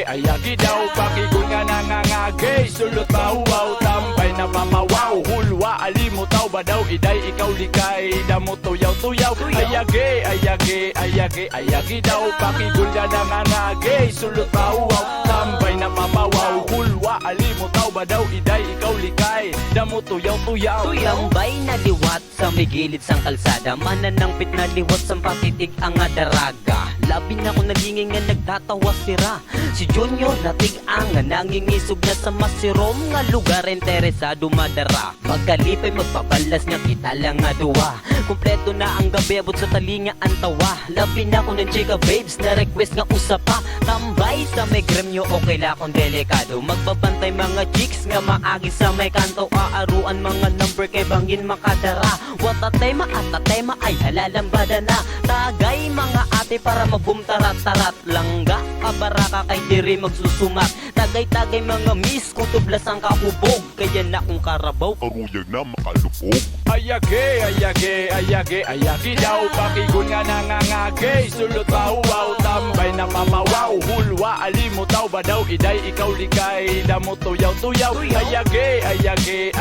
ayagi daw pakigul nga nangangagay sulot mahuwaw tambay na mamawaw hulwa alimutaw ba daw iday ikaw likay damo tuyaw-tuyaw ayagi daw pakigul nga nangangagay sulot mahuwaw tambay na mamawaw hulwa alimutaw ba daw iday ikaw likay damo tuyaw-tuyaw Tambay na liwat sa may gilid sang kalsada mananampit na liwat sa patitig ang daraga labi na ko nalingin nga nagtatawa sira si Junior natig ang nangingisog na sa masirom nga lugar interesado madara pagkalipay magpapalas nga kita lang nga duwa kumpleto na ang gabi abot sa talinga ang tawa labi na ko ng chika babes na request nga usapa tambay sa may gremyo okay la kong delikado magbabantay mga chicks nga maagi sa may kanto aaruan mga number kay bangin makadara what a tema at a tema ay halalambada na tagay mga ate para mabumtarat-tarat langga kabaraka kay diri magsusumat tagay-tagay mga miss kung tublas ang kahubog kaya na kung karabaw karuyag na makalupog ayagi daw pakigul nga nangangagay sulot mahuwaw tambay na mamawaw hulwa alimutaw ba daw iday ikaw likay damo tuyaw-tuyaw ayagi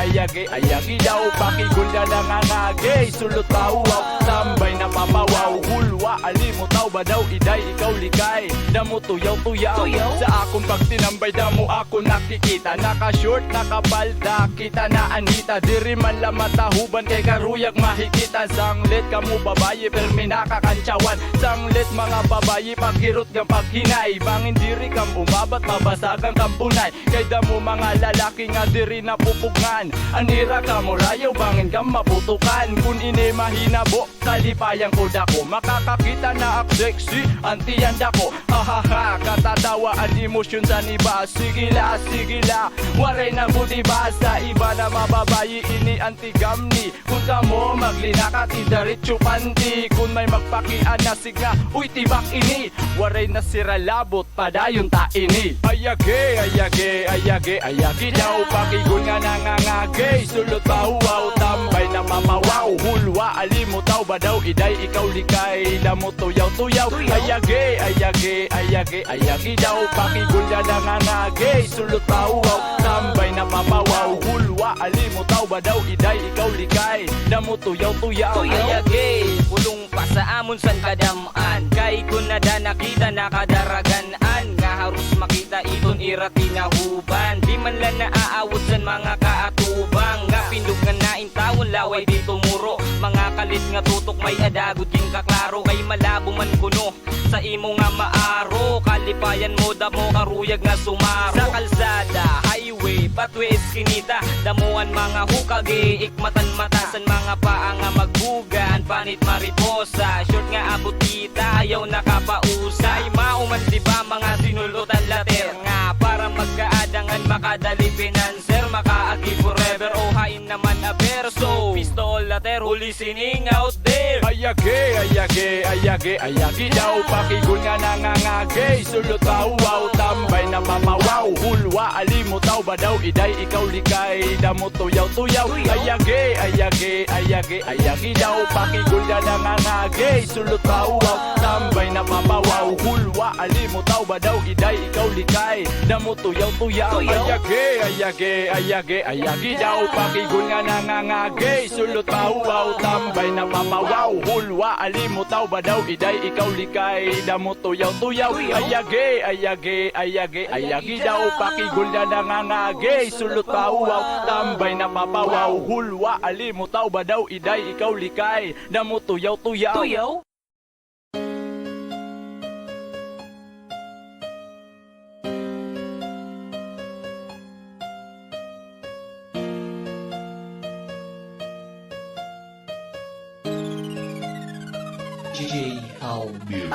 daw pakigul nga nangangagay sulot mahuwaw tambay na mamawaw hulwa alimutaw ba daw iday ikaw likay damo tuyaw-tuyaw sa akong pagtinambay damo ako nakikita naka-short nakabalda kita na anita diri man la matahuban kay karuyag mahikita sanglit kamo babayi permi nakakantsawan sanglit mga babayi paghirot ng paghinay bangin diri kam umabat mabasagang kampunay kay damo mga lalaki nga diri napupugngan anira kamo rayaw bangin kam maputukan kun ini mahinabo kalipayang koda ko makakakita na ak sexy antiyan dako hahaha katatawa ang emosyon sa iba sigila waray na buti ba sa iba na mababayi ini antigamni kung kamo maglinaka ti daritso panti kung may magpakian na siga uy tibak ini waray na siralabot padayon ta ini ayagi daw pakigul nga nangangagay sulot mahuwaw tambay na mamawaw hulwa alimutaw ba daw iday ikaw likay damo tuyaw-tuyaw ayagi daw pakigul nga nangangagay sulot mahuwaw tambay na mamawaw hulwa alimutaw ba daw iday ikaw likay damo tuyaw-tuyaw ayagi pulong pa sa amon san kadamaan kay kun nada nakita nakadaraganaan nga harus makita iton irati na huban di man lang naaawot san mga kaatubang nga pindog nga nain tawon laway dito muro mga kalit nga tutok may adagod king kaklaro kay malabo man kuno sa imo nga maaro kalipayan mo damo karuyag nga sumaro sa kalsada highway patwe eskinita damuan mga hukage ikmatan matasan mga paa nga magbugan panit mariposa short nga abutita ayaw nakapausay mauman diba mga sinulutan later nga para magkaadangan makadali financer makaagi forever o hain naman a verso pistol later listening out there ayagi daw pakigul nga nangangagay sulot mahuwaw tambay na mamawaw hulwa alimutaw ba daw iday ikaw likay damo tuyaw-tuyaw ayagi daw pakigul nga nangangagay sulot mahuwaw tambay na mamawaw hulwa alimutaw ba daw iday ikaw likay damo tuyaw-tuyaw ayagi daw pakigul nga nangangagay sulot mahuwaw tambay na mamawaw hulwa alimutaw ba daw iday ikaw likay damo tuyaw-tuyaw ayagi daw pakigul nga nangangagay sulot mahuwaw tambay na mapawaw hulwa alimutaw ba daw iday ikaw likay damo tuyaw-tuyaw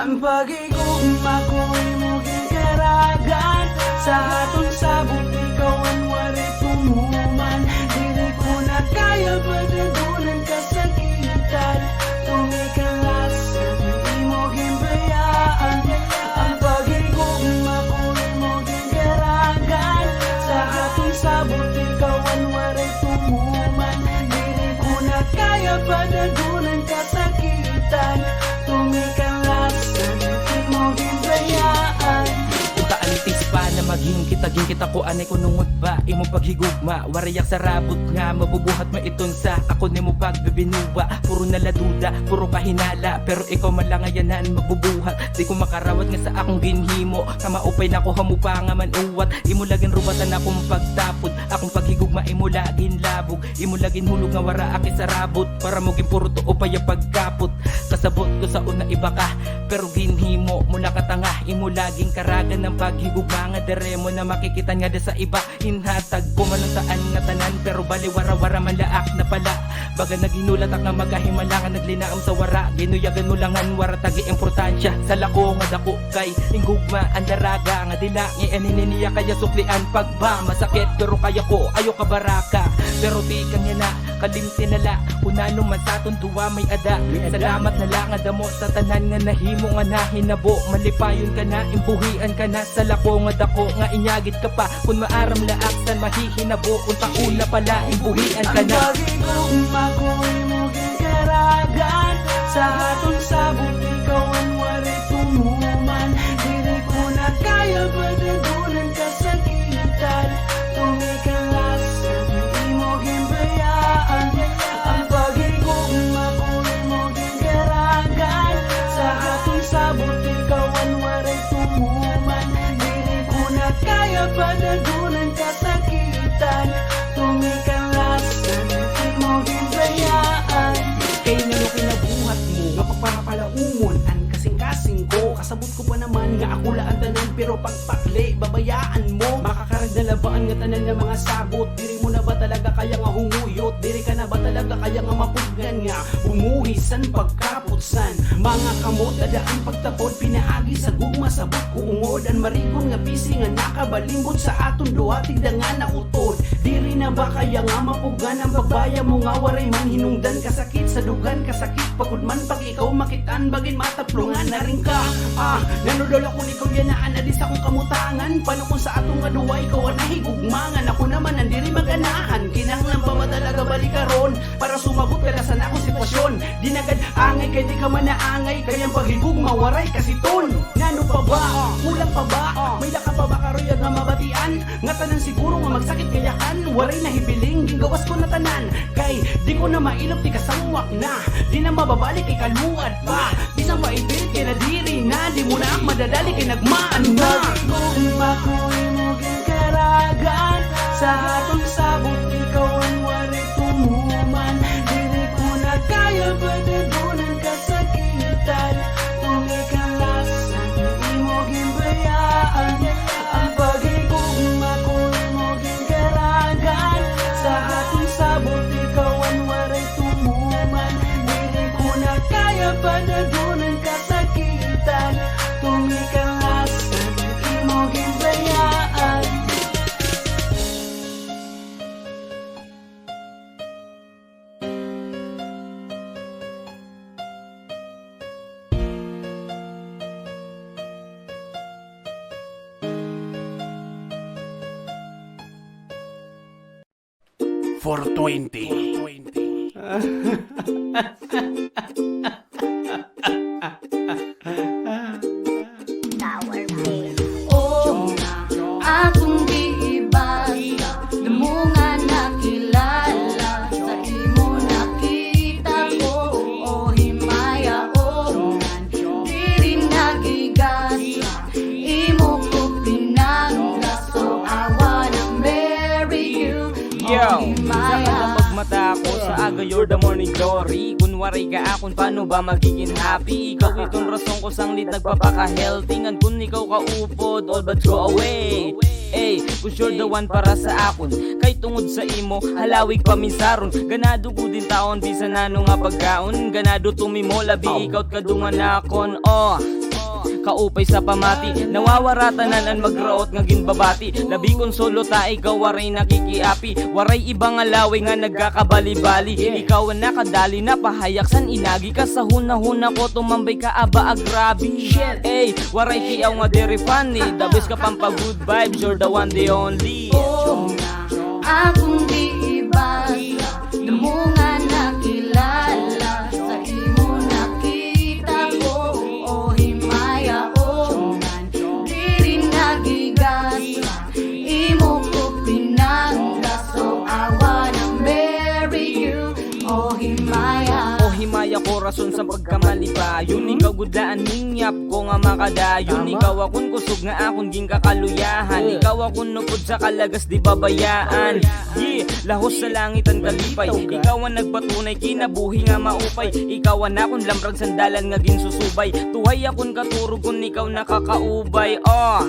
Ang pag-igugma ko'y muging karagan sa atong sabot ikaw ang wari tumuman dili ko na kaya padagunan kasakitan tumikalas hindi mo gimbayaan ang pag-igugma ko'y muging karagan sa atong sabot ikaw ang wari tumuman dili ko na kaya padagunan kasakitan tumikalas hindi mo gimbayaan Utaan tispa Taging kita ko anay ko nungod ba imo paghigugma wariyak sa rabot nga mabubuhat mo iton sa ako nimo pagbibinuwa puro naladuda puro kahinala pero ikaw malangayanan magbubuhat di ko makarawat nga sa akong ginhimo kamaupay na ko hamupa nga manuwat imo lagin rubatan akong pagtapod akong paghigugma imo lagin labog imo lagin hulog nga wara aki sa rabot para mo puro tuo pa yung pagkapot kasabot ko sa una iba ka pero ginhimo mula katanga imo laging karagan ng paghigugma nga dere mo na makikita nga sa iba inhatag ko man ang saan nga tanan pero bali wara-wara malaak na pala baga naginulat ak nga magahimalangan naglinaam sa wara ginuyagan mo langan wara tagi importansya sa lako nga dako kay ingugma ang daraga nga dila nga anininiya kaya suklian pagba masakit pero kaya ko ayo ka baraka pero di kanya na kalimti nala kunano man sa aton duwa may ada salamat na lang nga damo sa tanan nga nahimo nga nahinabo malipayon ka na imbuhian ka na sa lako nga dako nga inyagit ka pa kung maaram laak san mahihinabo kung tauna pala imbuhian ka Ang na pagigugma ko'y muging karagan sa atong sabong ikaw ang wari tumuman dili ko na kaya padagunan kasakitan tumikalas di mo gimbayaan ang pagigugma ko'y muging karagan sa atong sabong ikaw ang wari tumuman dili ko na kaya padagunan kasakitan tumikalas di mo gimbayaan Kay nalo kinabuhat mo nga pagparapalaumon an kasing-kasing ko kasabot ko pa naman nga ako laan tanan pero pagpakli babayaan mo makakarag na labaan nga tanan nga mga sabot diri mo na ba talaga kaya nga humuyot diri ka na ba talaga kaya nga mapuggan nga bumuhisan pagkaputsan mga kamot adaan pagtapod pinaagi sa gugma sabot ko ungod an marigon nga pisi nga nakabalimbot sa aton duha tigdangan na utod diri na ba kaya nga mapuggan ang pagbaya mo nga waray man hinungdan kasakit sa dugan kasakit pagod man pag ikaw makitaan bagin mataplungan na rin ka nanudol ako ni kawyaan na di sa kong kamutangan paano kung sa atong nga duwa ikaw ang nahigugmangan ako naman nandiri maganahan kinahanglan pa ba talaga balikaron para sumagot ka na sa akong sitwasyon dinagad angay kay di ka man naangay kayang paghigugma waray kasiton nano pa ba kulang pa ba may laka pa ba karoyag nga mabatian nga tanan siguro nga magsakit kayakan waray na hibiling gingawas ko na tanan kay di ko na mailap ti kasangwak na di na mababalik kay kaluad pa bisang maipirit kay nadiri na di mo na ang madadali kay nagmaan na pagigugma ko'y muging karagan sa atong sabong ikaw ang wari tumuman dili ko na kaya padagunan kasakitan tumikalas di mo gimbayaan ang pagigugma ko'y muging karagan sa atong sabong ikaw ang wari tumuman dili ko na kaya padagunan kasakitan tumikalas di mo gimbayaan Oh, akong giibasa damo nga nakilala sa imo nakita ko o himaya o diri nagigasa imo ko pinangga so I wanna marry you Yo, sa kada pagmata ko sa aga you're the morning glory kunwari ka akon paano ba magiging happy ikaw itong rason ko sanglit nagpapaka-healthy ngan kun ikaw ka upod all but go away kung you're the one para sa akon kay tungod sa imo halawig paminsaron ganado ko din taon bisan nano nga pagkaon ganado tumimo labi ikaw kadungan akon kaupay sa pamati nawawaratanan ang magraot nga ginbabati labi kon solo ta ikaw waray nakikiapi waray ibang alawi nga nagkakabali-bali ikaw ang nakadali na pahayak san inagi ka sa hunahuna ko tumambay ka aba agrabi waray kiyaw nga diri funny the best ka pang pa good vibes you're the one the only akong giibasa damo nga nakilala sa imo nakita ko o himaya o diri nagigasa Oh himaya, O himaya ko rason sa pagkamali pa. Yun ikaw gudlaan mingyap ko nga makadayon. Ikaw akong kusog nga akong ging kakaluyahan. Ikaw akong nupod sa kalagas di babayaan. Yeah, lahos sa langit ang kalipay. Ikaw ang nagpatunay kinabuhi nga maupay. Ikaw ang akong lambrag sandalan nga ginsusubay. Tuhay akong katurog kung ikaw nakakaubay. Oh,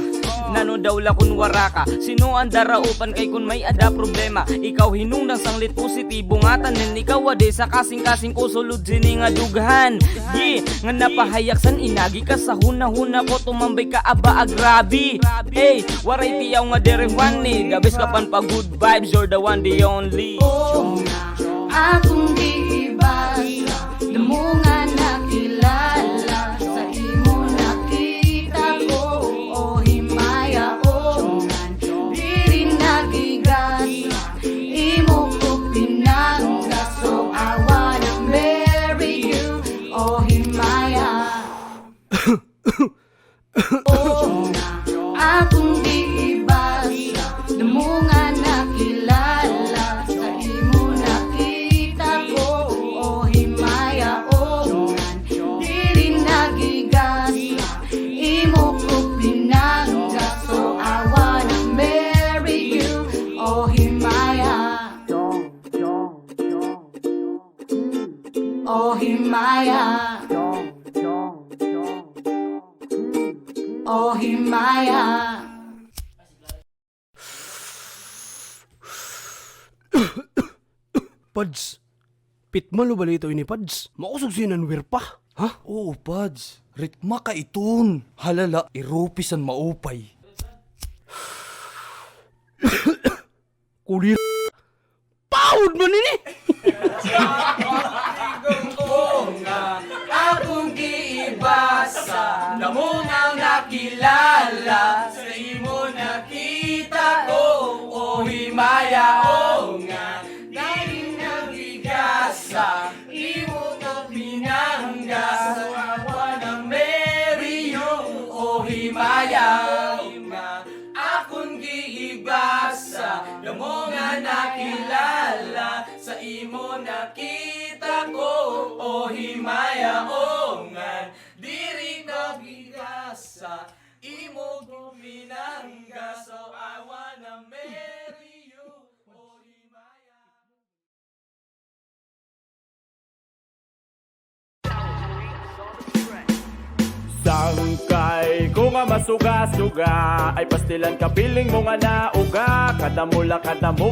nano daw la kun waraka. Sino ang daraupan kay kun may ada problema. Ikaw hinungdang sanglit positibo nga tanin. Ikaw ade sa kasing-kasing ko sulod sini nga dughan. Yeah, nga napahayak san inagi ka sa huna-huna ko tumambay ka aba agrabi. Hey, waray tiyaw nga derevani. Gabis ka pan pa good vibes, you're the one the only. oh nga akong giibasa. Damo nga nakilala, sa imo nakita ko. Oh himaya, oh nga diri nagigasa. Imo ko pinangga, so I wanna marry you. Oh himaya, oh nga akong giibasa. Damo nga nakilala, sa imo nakita ko. Oh himaya, oh nga diri nagigasa. Imo ko pinangga, so I wanna marry you. Oh himaya, oh himaya, oh himaya. Pads, pitmalo balito ini Pads. Makusog sinanwir pa. Ha? Oo, Pads. Ritma ka iton. Halala, irupisan maupay. Kulir. Paud man ini. Akong giibasa, damo nga nakilala, sa imo nakita ko. O himaya, o nga dahil nagigasa, imo ko pinangga, so I wanna marry you. O himaya, o nga akong giibasa, damo nga nakilala, sa imo nakita ko. O himaya, o nga diri nagigasa, imo ko pinangga, so I wanna marry you. O himaya. Sangkay ko nga masuga-suga ay pastilan kapiling mo nga nauga. Kada mo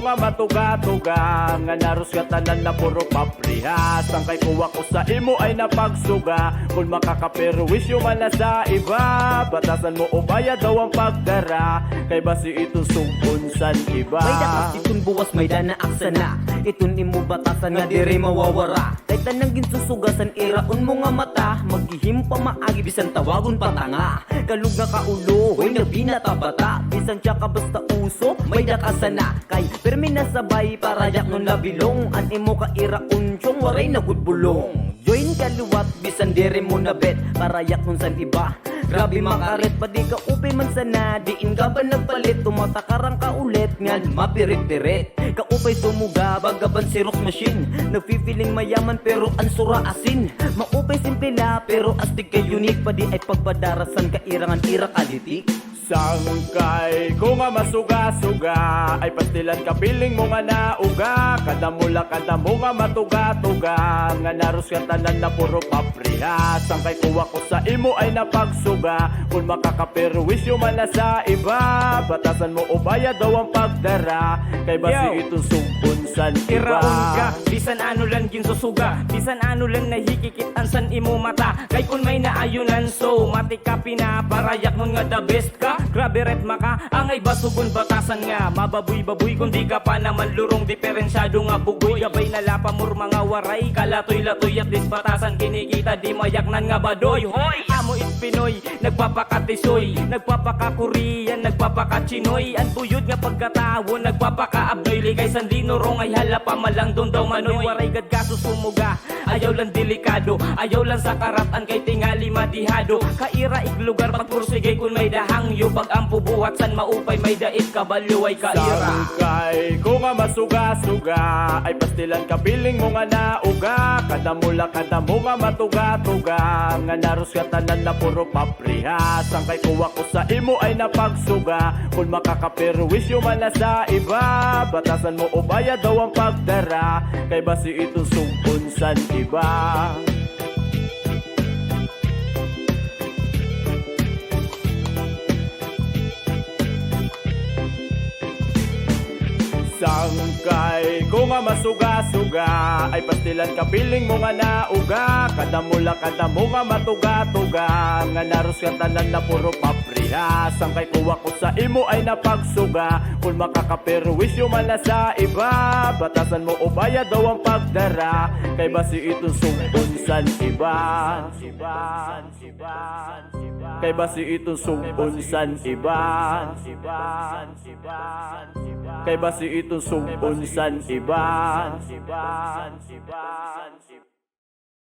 nga matuga-tuga, nga naros ka tanan na puro papriha. Sangkay ko ako sa imo ay napagsuga, kung makakaperwis yung mana sa iba. Batasan mo o bayad daw ang pagdara, kay basi itong sumpon san iba. May dakas itong buwas may dana aksana, itong imo batasan nga diri mawawara. Kay tanang ginsusugasan iraon mo nga mata, maghihim pa maagi bisan tawagon patanga. Kalug nga kaulo, hoy nabinata bata, bisan siya ka basta uso, may dakasana. Kay permi na sabay para yak nun labilong, an imo ka iraon chong waray nagudbulong. Join kaluwat bisan diri mo na bet, para yak nun san iba. Grabe makaret pa di ka upay man sana, diin ka ba nagpalit, tumatakarang ka ulit, nga mapirit-pirit. Kaupay sumuga, bagaban si rock machine, nagfi-feeling mayaman pero ansura asin. Maupay simple la pero astig kay unique, pa di ay pagpadarasan ka irangan ira kalitik. Sangkay ko nga masuga-suga ay pastilan kapiling mo nga nauga. Kada mo nga matuga-tuga, nga naros ka tanan na puro papriha. Sangkay ko ako sa imo ay napagsuga, kung makakaperwis yung mana sa iba. Batasan mo o bayad daw ang pagdara, kay basi itong sumpon san iba. Iraon ka, bisan ano lang ginsusuga, bisan ano lang nahikikitan san imo mata. Kay kun may naayunan so, matik ka pinaparayak nun nga the best ka. Grabe ret maka, angay basugon batasan nga. Mababoy-baboy kung di ka pa naman lurong, diferensyado nga bugoy. Gabay na lapamur mga waray, kalatoy-latoy at dis batasan kinikita, di mayaknan nga badoy. Hoy! Amo amo it Pinoy, nagpapakatisoy, nagpapaka-Korean, nagpapaka-Chinoy. Ang buyod nga pagkatawo, nagpapaka-abnoy. Ligay sandino rong ay hala pa malang doon daw manoy. Waray gad kaso sumuga, ayaw lang delikado, ayaw lang sa karatan kay tingali madihado. Kaira iglugar pagpursigay kung may dahangyo, pag ampo buhat san maupay may dait kabalyo ay kaira. Sangkay ko nga masuga-suga, ay pastilan kapiling mo nga nauga. Kada mo nga matuga-tuga, nga naros ka tanan na puro papriha. Sangkay ko ako sa imo ay napagsuga, kung makakaperwisyo man na sa iba. Batasan mo o bayad daw ang pagdara, kay basi itong sumpon san iba. Sangkay ko nga masuga-suga, ay pastilan kapiling mo nga nauga. Kada mo nga matuga-tuga, nga naros ka tanan na puro papriha. Sangkay ko ako sa imo ay napagsuga, kung makakaperwisyo man na sa iba. Batasan mo o bayad daw ang pagdara, kay basi itong sumpon san iba. Kay basi itong sumpon san iba. Kay basi itong sumpon san iba.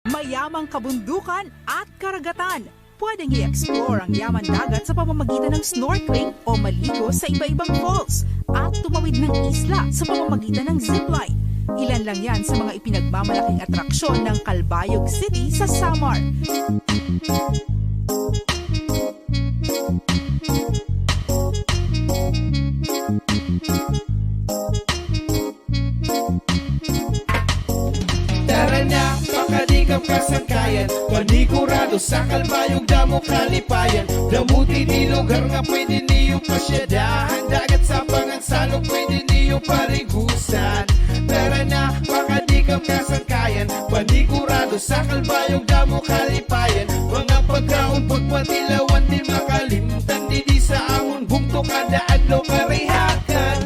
Mayamang kabundukan at karagatan. Pwedeng i-explore ang yaman dagat sa pamamagitan ng snorkeling o maligo sa iba-ibang falls at tumawid ng isla sa pamamagitan ng zipline. Ilan lang yan sa mga ipinagmamalaking atraksyon ng Calbayog City sa Samar. Tara na, makadikap kasangkayan, panigurado sa Calbayog damo kalipayan. Damuti di lugar nga pwede niyo pasyadahan, dagat sa pangansalok pwede niyo parigusan. Tara na, makadikap kasangkayan, panigurado sa Calbayog damo kalipayan. Mga pagkaon pagpatilawan di makalimtan, di sa amon bugto kada adlaw karihakan.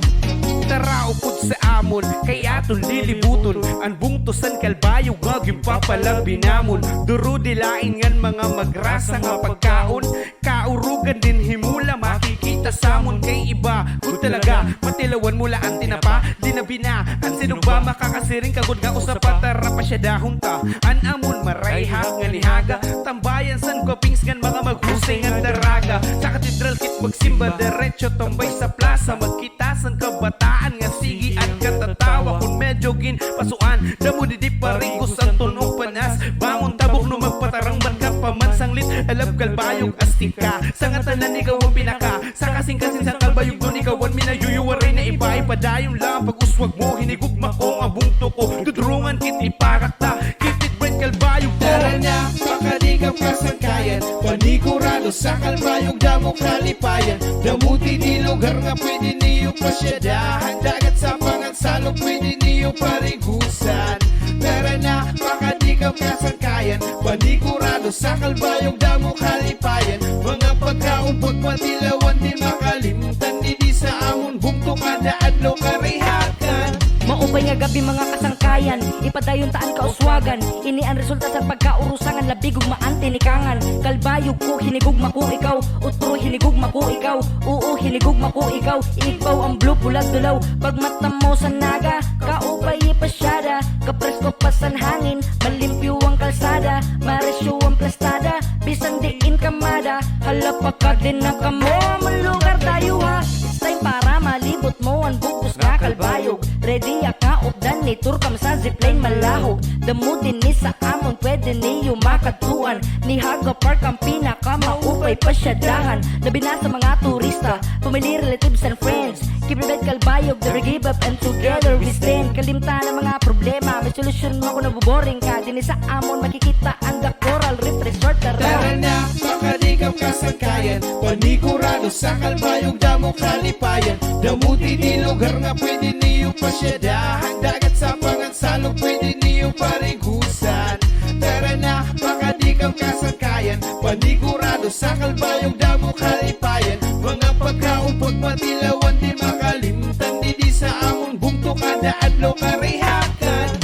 Tara upod sa amon, kay aton lilibuton ang bungtosan Calbayog nga gimpapalang binamon. Duro dilain ngan mga magrasa nga pagkaon, kaurugan din himula makikita samon. Kay iba kung talaga matilawan mula ang tinapa, di na bina ang sinugba makakasiring kagod nga usapat. Tara pa siya dahon ta an amon marayhag nga nihaga, tambayan san kopings ngan mga maghusay nga daraga. Sa katedral kit magsimba diretso tambay sa plaza, magkitasan kabataan nga sige at katatawa. Kung medyo gin pasuan damo di parigos ang tunog panas, bangon tabok no magpatarang barka pamansanglit alab Calbayog astika. Sa nga tanan ikaw ang pinaka, sa kasing-kasing sa Calbayog doon ikaw ang minayuyuwaray na iba. Ipadayon lang pag-uswag mo, hinigugma ko ang bungto ko, dudrungan kit iparakta, kitit bread Calbayog ko. Tara na, makadikap kasangkayan, panigurado sa Calbayog damo kalipayan. Damuti di lugar nga pwede niyo pasyadahan, dagat sa pangansalok pwede niyo parigusan. Tara na, makadikap kasangkayan, panigurado sa Calbayog damo kalipayan. Mga pagkaon pagpatilawan di makalimtan, di sa amon bugto kada adlaw karihakan. Maupay nga gabi mga kasangkayan, ipadayon taan kauswagan. Ini ang resulta sa pagkaurusangan, labigog maante ni kangan. Calbayog ko, hinigugma ko ikaw, utro hinigugma ko ikaw, oo hinigugma ko ikaw. Ikaw ang blue pulag dulaw, pagmata mo sa naga, kaupay ipasyada, kapresko pasan hangin, malimpyo ang kalsada, maresyo ang plastada, bisan diin kamada, halapa ka din na kamo. Malugar tayo ha, it's time para malibot mo ang bugos nga Calbayog. Ready ka updan ni tour kam sa zipline malahog, damutin ni sa amon pwede niyo makatuan. Ni Haga Park ang pinaka maupay pasyadahan, labi na sa mga turista, family, relatives and friends. Keep it Calbayog, never give up and together we stand. Kalimtan ang mga problema, may solusyon mo kung nabuboring ka. Din sa amon makikita ang The Coral Reef Resort. Tara na, makadikap kasangkayan, panigurado sa Calbayog damo kalipayan. Damuti di lugar nga pwede niyo pasyadahan, dagat sa pangansalok pwede niyo parigusan. Tara na, makadikap kasangkayan, panigurado sa Calbayog damo kalipayan. Mga pagkaon pagpatilawan di makalimtan, di sa amon bugto kada adlaw karihakan.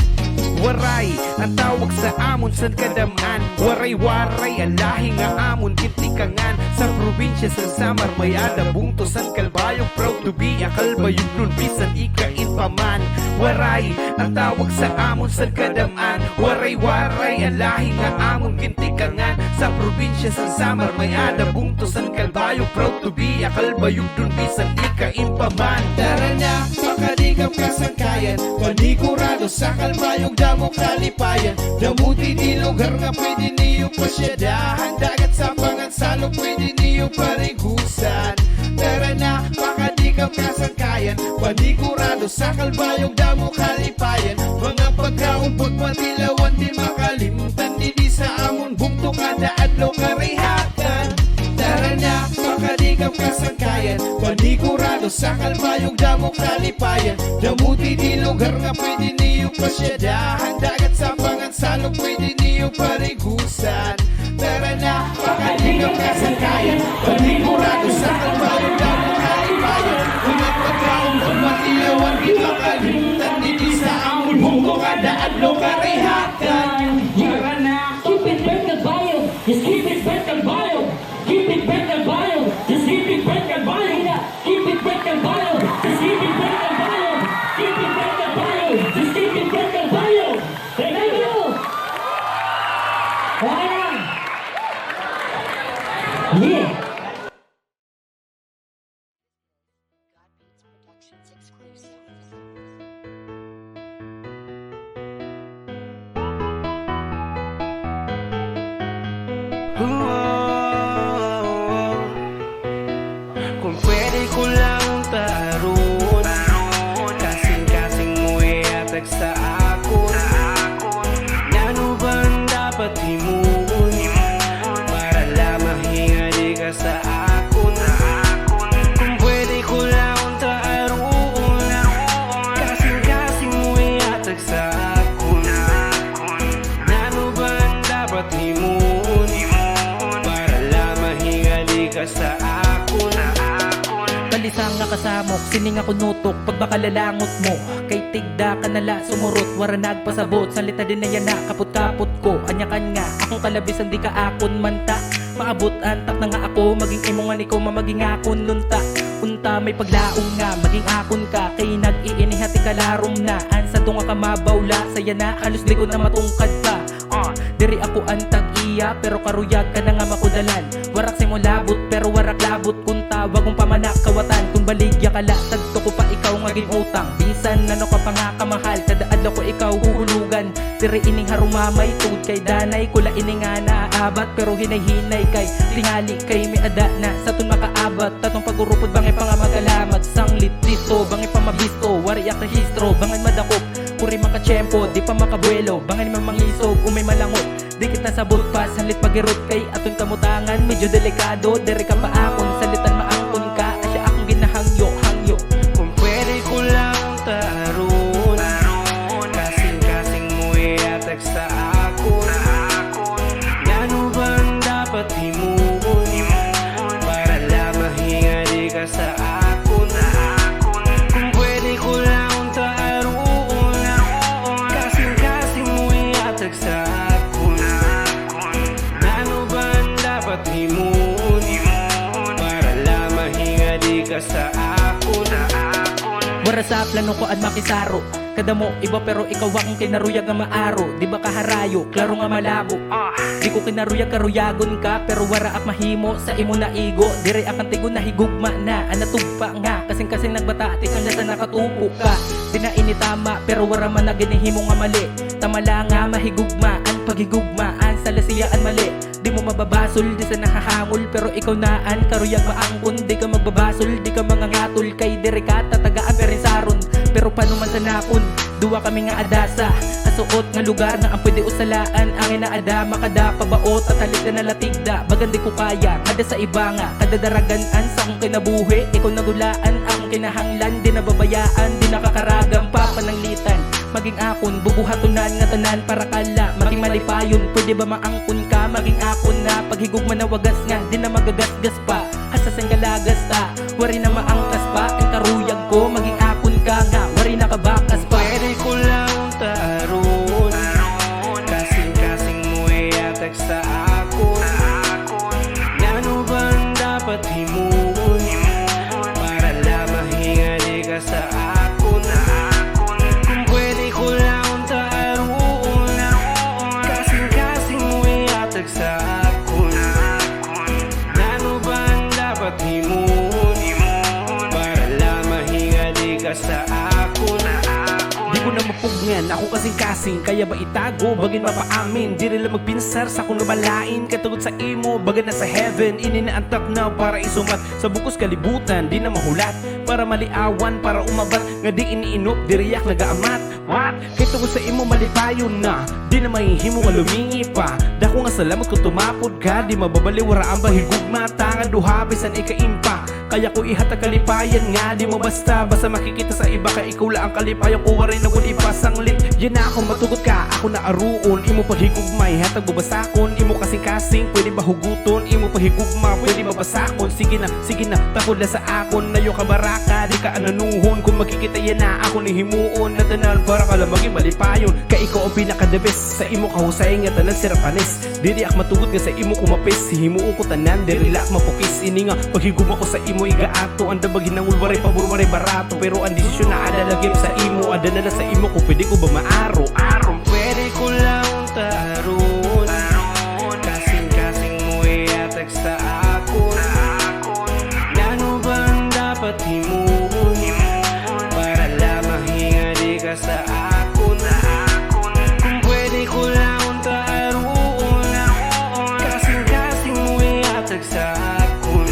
Waray, ang tawag sa amon san kadaman. Waray-waray ang lahi nga amon kitikangan. Sa probinsya sa Samar may adabong to san kalbayog. Proud to be a kalbayog nun bisan ikain paman. Waray ang tawag sa amon san kadaman. Waray-waray ang lahi nga amon kitikangan. Sa probinsya sa Samar may adabong to san kalbayog. Proud to be a kalbayog nun bisan ikain paman. Tara na, makaligam kasangkayan. Panigurado sa kalbayog damo kalipayan. Damuti di lugar nga pwede niyo pasyadahan. Dagat sa pangansalong pwede niyo parigusan. Tara na, makaligam kasangkayan. Panigurado sa kalbayog damo kalipayan. Mga pagkaumpot matilawan din makalimtan. Di sa amon bugto kada adlaw karihakan. Tara na, makaligam kasangkayan. Panigurado sa kalbayog damo kalipayan. Damuti di lugar nga pwede niyo pasyadahan. Dagat sa pangansalong pwede niyo parigusan. Tara na, makaligam kasangkayan. Panigurado sa kalbayog damo kalipayan. Mga pagkaumpot matilawan di makalimtan. Di sa amon bugto kada adlaw karihakan. Tara na, keep it back the bio. Just keep it back the bio. Keep it back the bio. Just keep it back the bio. Keep it back the bio. Just keep it back the bio. Keep it back the bio. Just keep it back the bio. Thank you. Alright. Yeah. Kung pwede ko lang taron, kasing-kasing mo iatag sa akon. Ano ba ang dapat himuon para lamang hingali ka sa akon? Kung pwede ko lang taron, kasing-kasing mo iatag sa akon. Ano ba ang dapat himuon para lamang hingali ka sa akon? Kalisang nga kasamok, sining ako nutok. Pag baka lalangot mo, kay tigda ka nala sumurot. Wara nagpasabot, salita din na yan na kaput-kaput ko. Anyakan nga, akong kalabisan di ka akon manta. Maabot antak na nga ako, maging imongan ikaw mamaging akon lunta. Unta may paglaong nga, maging akon ka. Kay nag-iinihati ka larom na. Ansa tunga ka mabawla, saya na halos di ko na matungkad pa. Diri ako antag iya, pero karuyag ka na nga makudalan. Warak mo labot, pero warak labot. Kung tawag kong pamanak kawatan, kung baligya ka la, tagto ko pa ikaw ngaging utang. Bisan ano ka pa nga kamahal, tadaadlaw ko ikaw huhulugan. Diri ining harumamay, tugod kay danay, kula ining nga naaabat. Pero hinay-hinay kay, tingali kay may ada na, sa tun makaabat. Tatong pagurupod bangay pa nga magalamat. Sanglit dito, bangay pa mabisto, wariyak rehistro, bangay madakop. Puri makachempo, di pa makabuelo, bangay mamangisog, umay malangot. Di kita sabot pa, salit magirot kay aton kamutangan. Medyo delikado, dere ka pa akon, salitan maangkon ka, asya akong ginahangyo-hangyo. Kung pwede ko lang taron, kasing-kasing mo iatag sa akon. Ano ba ang dapat himuon para lamang hingali ka sa akon? Kung pwede ko lang taron, kasing-kasing mo iatag sa akon. Ano ba ang dapat himuon para lamang hingali ka sa akon? Wara sa plano ko at makisaro, kada mo iba pero ikaw akong kinaruyag nga maaro. Di ba kaharayo, klaro nga malabo. Di ko kinaruyag karuyagon ka, pero wara ak mahimo sa imo na igo. Dire akang tigo na higugma na, anatugpa nga. Kasing-kasing nagbata, tikang nasa nakatupo ka. Di na initama, pero wara man na ginihimo nga mali. Tamala nga mahigugmaan, paghigugmaan, sa lasiyaan mali. Di mo mababasol, di sa nakahangol, pero ikaw naan, karuyag maangkon. Di ka magbabasol, di ka mangangatol, kay dire ka tatagaan perin saron. Pero paano man sa nakon, duwa kami nga adasa. Kasuot nga lugar nga ang pwede usalaan. Angin na ada, makada pabaot, at halika na latigda. Bagan di ko kaya, kada sa iba nga, kada daraganaan sa akong kinabuhi. Ikaw nagulaan, akong kinahanglan, di nababayaan, di nakakaragam pa pananglitan. Maging akon, bubuhatunan nga tanan para kala, maging malipayon, pwede ba maangkon ka? Maging akon na, paghigugma na wagas nga, di na magagasgas pa. Asas ang galagas ta, wari na maangkas pa. Ang karuyag ko, maging akon ka nga, wari na kabakas pa. Pwede ko lang taron, mapugngan, ako kasing-kasing, kaya ba itago, bagin mapaamin, di rin lang magpinsar sa kung lumalain, katugod sa imo, baga na sa heaven, ininaantak na para isumat, sa bukos kalibutan, di na mahulat, para maliawan, para umabat, nga di iniinop, di riyak nagaamat, what? Kay tugod sa imo malipayon na, di na mahihimo nga lumingi pa, dako nga salamat kung tumapod ka, di mababaliwara ang bahigugma, tanga duha, bisan ikaimpa, kaya ko ihatag kalipayan nga, di mo basta makikita sa iba ka ikaw lang ang kalipayan ko rin na kung ipasanglit. Yan na ako matugot ka, ako na aruon, imo paghigugmay, hatag bubasakon, imo kasing-kasing, pwede ba huguton, imo pahigugma, pwede mabasakon, sige na, tapod na sa akon, nayo ka baraka, di ka ananuhon, kung makikita yan na ako ni himuon, na tanan para ka lang maging malipayon, ka ikaw ang pinaka-the best, sa imo kahusay nga tanan sirapanes, diri ak matugot nga sa imo kumapis, himuon ko tanan, diri lak mapukis, ini nga paghigugma ko sa imo igaato, anda bagin ng ulwaray pabor waray barato, pero ang desisyon na ada lagip sa imo, ada na sa imo kung pwede ko ba maaro-aro, pwede ko lang taron, kasing-kasing mo iatag sa akon, ano ba ang dapat himuon, para lang mahinga di ka sa akon, kung pwede ko lang taron, kasing-kasing mo iatag sa akon,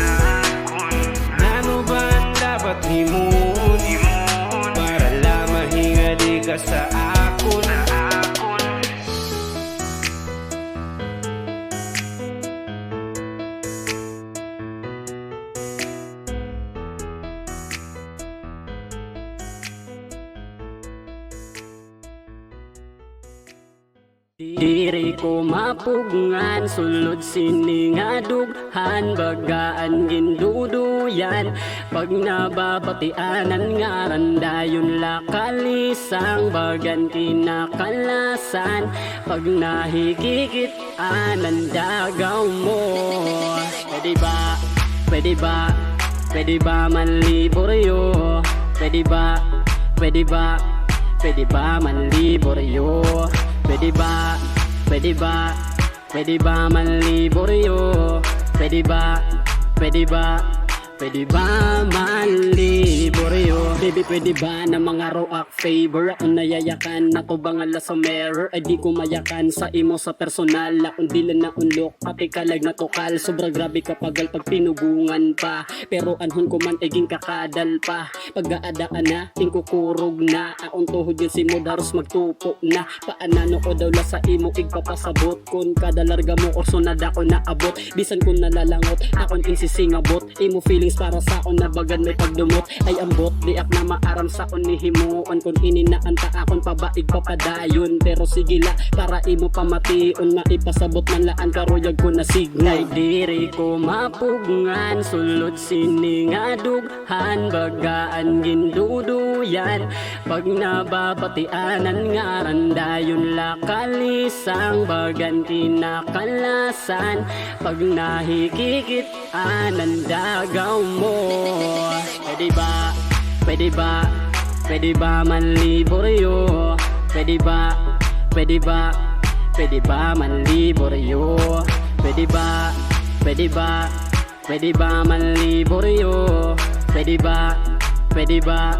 ano ba ang dapat himuon, para lang mahinga di ka sa akon. Diri ko mapugngan, sulod siningadughan, bagaan ginduduyan, pag nababatianan nga randayon lakalisang, bagan kinakalasan, pag nahigigit anan dagaw mo. Pwede ba, pwede ba, pwede ba manliboryo? Pwede ba, pwede ba, pwede ba manliboryo? Pwede ba, pwede ba, pwede ba manliboryo? Pwede ba, pwede ba, pwede ba manliboryo? Baby, pwede ba na mga roak favor? Ako nayayakan, ako ba nga sa mirror? Ay di ko mayakan sa imo sa personal, akong dilan na unlok, pati kalag na tukal, sobra grabe kapagal pag pinugungan pa, pero anhon ko man eging kakadal pa, pag-aada ka na, tingkukurog na, akong tuhod yun si mo daros magtupo na, paanano ko daw la sa imo igpapasabot, kun kada larga mo orso na dako na abot, bisan kun nalalangot, akong insisingabot, imo feelings para sa akon na bagan may pagdumot, ay ambot, di ak na maaram sa akon ni himuon, kun ininaanta akon pabaig papadayon, pero sige la, para imo pamation, maipasabot man laan karuyag ko na signal. Ay diri ko mapugngan, sulod siningadughan, bagaan ginduduyan, pag nababatianan nga randayon lakalisang, bagan kinakalasan, pag nahigigit anan dagaw mo. Pwede ba, pwede ba, pwede ba manliboryo? Pwede ba, pwede ba, pwede ba manliboryo? Pwede ba, pwede ba, pwede ba manliboryo? Pwede ba, pwede ba,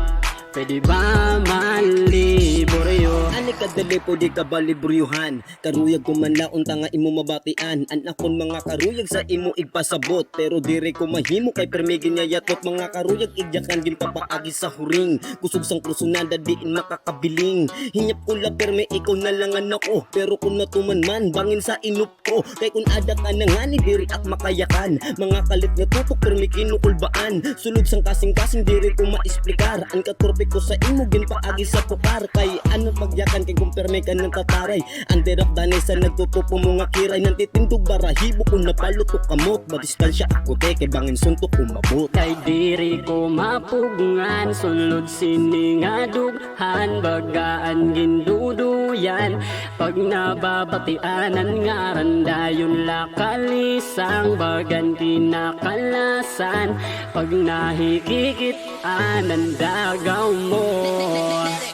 pwede ba manliboryo? Ani kadali po di ka baliburyuhan, karuyag ko man laon tanga imo mabatian, anakon mga karuyag sa imo igpasabot, pero dire ko mahimo kay permigin niya yatot, mga karuyag igyakan gin papaagi sa huring, kusog sang krusunada diin makakabiling, hinyap ko la perme ikaw na lang ako, pero kung natuman man bangin sa inup ko, kay kung ada ka na nga ni diri ak makayakan, mga kalit nga tutok perme kinukulbaan, sulod sang kasing-kasing diri ko maisplekar, ang katurpe ko sa imo gin paagi sa pukar, kay ano pagyakan kay kumpirme ka ng tataray, ang derap danay sa nagtutupo mga kiray, nang titindog barahibo kung napalutok kamot, madistansya ako te kay bangin suntok kumabot. Kay diri ko mapugngan, sulod siningadughan, bagaan ginduduyan, pag nababatianan nga randayon lakalisang, bagan kinakalasan, pag nahigigit anan dagaw mo.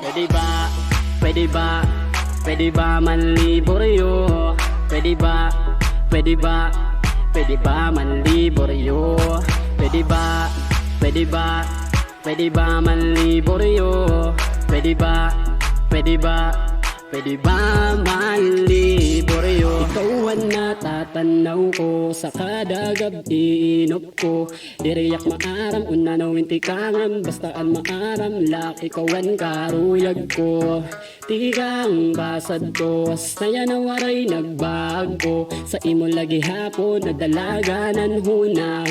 Pwede ba, pwede ba, pwede ba manliboryo? Pwede ba, pwede ba, pwede ba manliboryo? Pwede ba, pwede ba, pwede ba manliboryo? Pwede ba, Pwede ba malibor yo? Ikaw ang natatanaw ko sa kada gabi inop ko. Diriyak maaram unanawin tikangan bastaan maaram lak ikaw ang karuyag ko. Tigang basad ko saya na waray nagbago sa imo lagi hapon nadalaganan huna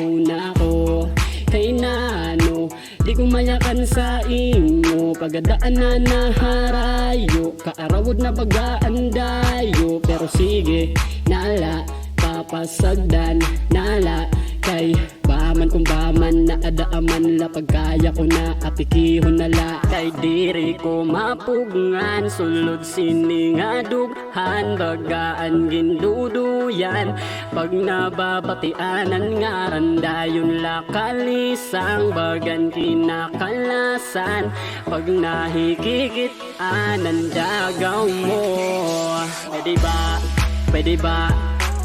ko. Kay nano, di ko mayakan sa imo pagadaan na naharayo, kaarawod na pag-aandayo. Pero sige, nala, papasagdan, nala kay baman kung baman na adaaman la pagkaya ko na apikihon na la. Kay diri ko mapugngan sulod siningadughan bagaan ginduduyan pag nababatianan nga randayon la kalisang bagan kinakalasan pag nahikikit anan dagaw mo.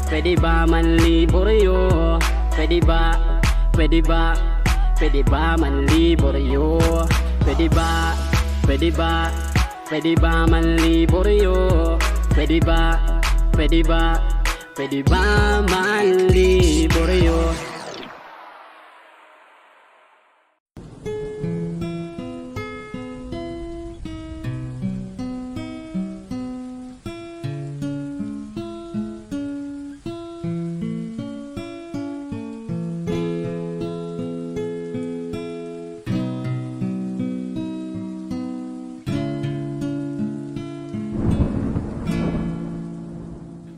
Pwede ba manlibor yo? Pwede ba manlibor yo? Pwede ba manlibor yo? Pwede ba manlibor yo?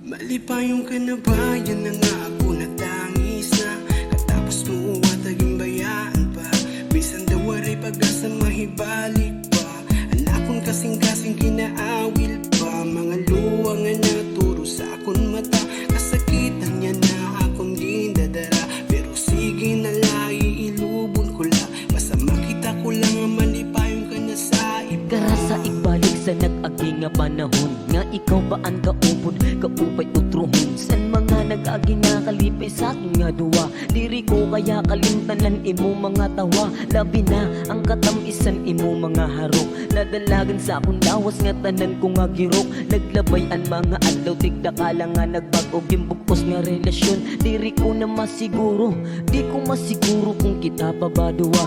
Malipayong ka na ba? Yan na nga ako natangis na katapos mo ataging bayaan pa. Bisan daw aray pag-asa mahibalik pa. Anakon kasing-kasing kinaawil pa. Mga luwang nga naturo sa akon mata. Kasakitan niya na akong din dadara. Pero sige na lai ilubon ko lang. Basta makita ko lang ang malipayong ka na sa iba. Kara sa ibalik sa nag-agi nga panahon nga ikaw ba ang kaupod, kaupay utrohon san mga nag-agi nga kalipay sa akin nga duwa. Diri ko kaya kalimtanan imo mga tawa. Labi na ang katamisan imo mga harok. Nadalagan sa akong lawas nga tanan ko nga girok. Naglabay ang mga adlaw tigda ka lang nga nagbago gimbukos nga relasyon. Diri ko na masiguro, di ko masiguro kung kita pa ba duwa.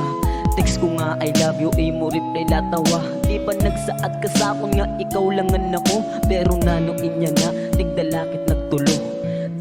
Text ko nga I love you, imo reply latawa. Di ba nagsaad ka sa akon nga ikaw langan ako. Pero nano inya nga, tigdalakit nagtulo.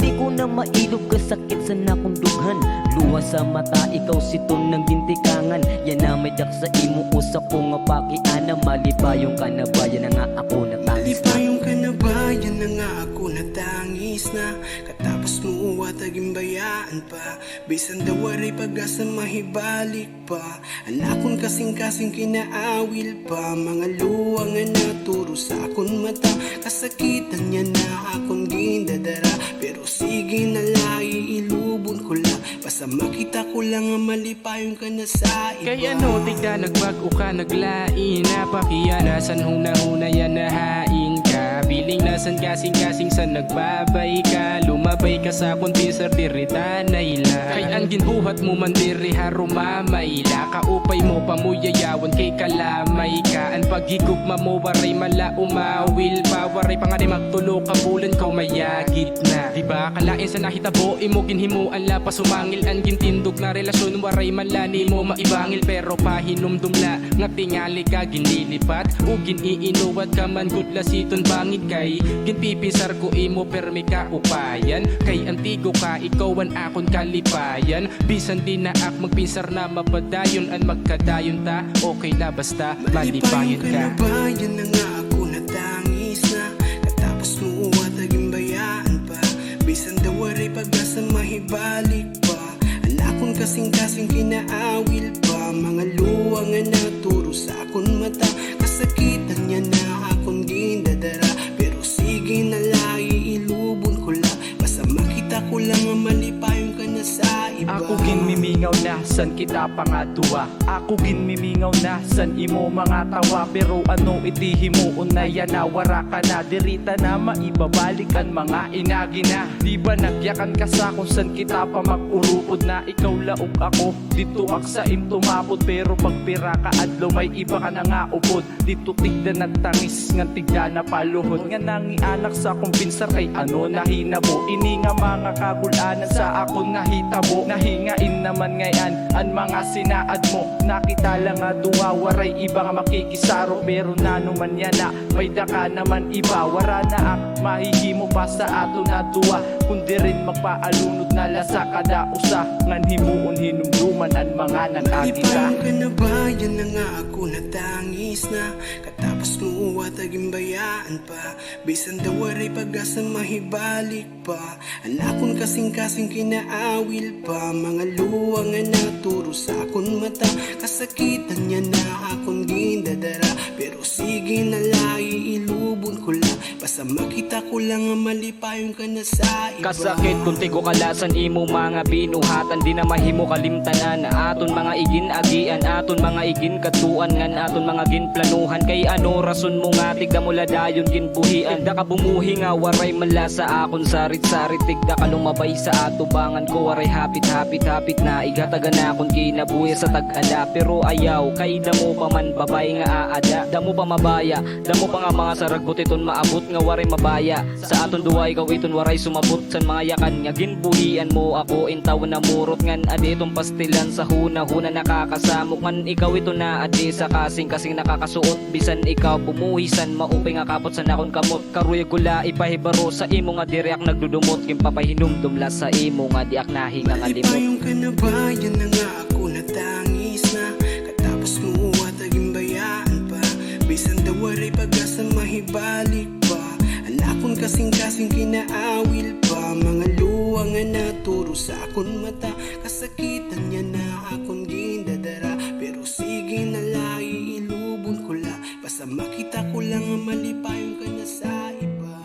Di ko na mailog kasakit sa nakong dughan. Luha sa mata, ikaw siton ng gintikangan. Yan na may dak sa imo, usak ko nga pakiana. Malipayong ka na ba, yan na nga ako natangis na. Malipayong ka na ba? Yan na nga ako natangis na katapos mo ataging bayaan pa. Bisan daw aray pag-asa mahibalik pa. Anakon kasing-kasing kinaawil pa. Mga luwang nga naturo sa akon mata. Kasakitan niya na akong gindadara. Pero sige na lai ilubon ko lang. Basta makita ko lang ang malipayong ka na sa iba. Kaya no, tigda nagbago ka, naglain napakiyanasan huna-huna yan nahain ka. Biling nasan kasing-kasing sa nagbabay ka. Lumabay ka sa kontisar dirita na ila. Kay ang ginbuhat mo man diri harumamayla. Kaupay mo pamuyayawan kay kalamay ka. Ang paghigugma mo waray mala umawil pa. Waray pa nga di magtulo kabulan ko mayagit na. Diba kalain sa nahitabo imo ginhimuan la pa sumangil. Ang gintindog na relasyon waray malani mo maibangil. Pero pahinumdumla nga tingali ka ginlilipat. O giniinuwat ka man gudla siton bangit kay. Ginpipinsar ko imo permi ka upayan. Kay antigo ka ikaw an akon kalipayan. Bisan di na ak magpinsar na mapadayon. An magkadayon ta okay na basta malipayon ka. Na ba? Yan na nga ako natangis na katapos mo ataging bayaan pa. Bisan daw aray pag-asa mahibalik pa. Anakon kasing-kasing kinaawil pa. Mga luwang nga naturo sa akon mata. Kasakitan niya na akong gindadara. Pero sige na lai ilubon ko lang. Basta makita ko lang ang malipayong ka na sa iba. Ako ginmimingaw na sa san kita pangadua. Ako ginmimingaw na san imo mga tawa, pero ano iti mo unay na wara ka na, dirita na maibabalikan mga inagi na. Di ba nagyakan ka sa kung san kita pa mag-urupod na, ikaw laog ako dito aksa im tumapod, pero pagpira ka adlaw may iba ka na nga upod. Dito tigda nagtangis nga tigda na paluhod, nga nangianak sa kumpinsar kay ano nahinabo. Ini nga mga kagulanan sa akon nahitabo, nahingain naman ngayon ang mga sinaad mo. Nakita lang nga duwa waray iba nga makikisaro, pero nanuman yan na may daka naman iba. Wara na ak mahihimo pa sa ato na duwa, kundi rin magpaalunod na lasa kada usa, ngan himuon hinumduman ang mga nag-agita. Di ka na ba? Yan na nga ako natangis na, katapos mo ataging bayaan pa. Bisan daw waray pag-asa mahibalik pa, anakon kasing-kasing kinaawil pa. Mga luwang nga naturo sa akon mata, kasakitan niya na akong gindadara. Pero sige na lai ilubon ko lang, basta makita ko lang nga malipayon ka na sa iba. Kasakit kunti ko kalasan imo mga binuhatan, di na mahimo kalimtanan aton mga igin-agian, aton mga igin-katuan, ngan aton mga ginplanuhan. Kay ano rason mo nga tigda mo ladayon ginbuhian, da ka bumuhi nga waray mala sa akon sarit-sarit, tigda ka lumabay sa atubangan ko waray hapit-hapit na igataga na akon kinabuhi sa tag-ala. Pero ayaw kay damo pa man babay nga aada, damo pa mabaya, damo pa nga mga saragbot iton maabot nga waray mabaya. Sa aton duwa ikaw iton waray sumabot san mga yakan nga ginbuhian mo. Ako intaw na murot ngan adi itong pastilan sa huna-huna nakakasamok, ngan ikaw ito na adi sa kasing-kasing nakakasuot. Bisan ikaw bumuhisan maupay nga kapot sa nakon kamot, karuya gula ipahibaro sa imo nga diriak nagdudumot, kimpapahinumdumla sa imo nga diak nahinga nga limot. Malipayong ka na ba? Yan na nga ako natangis na, katapos mo ataging bayaan pa. Bisan daw waray pag-asa mahibalik pa, anakon kasing-kasing kinaawil pa. Mga luwang nga naturo sa akon mata, kasakitan niya na akong gindadara. Pero sige na lai ilubon ko la, basta makita ko lang nga malipayong ka na sa iba.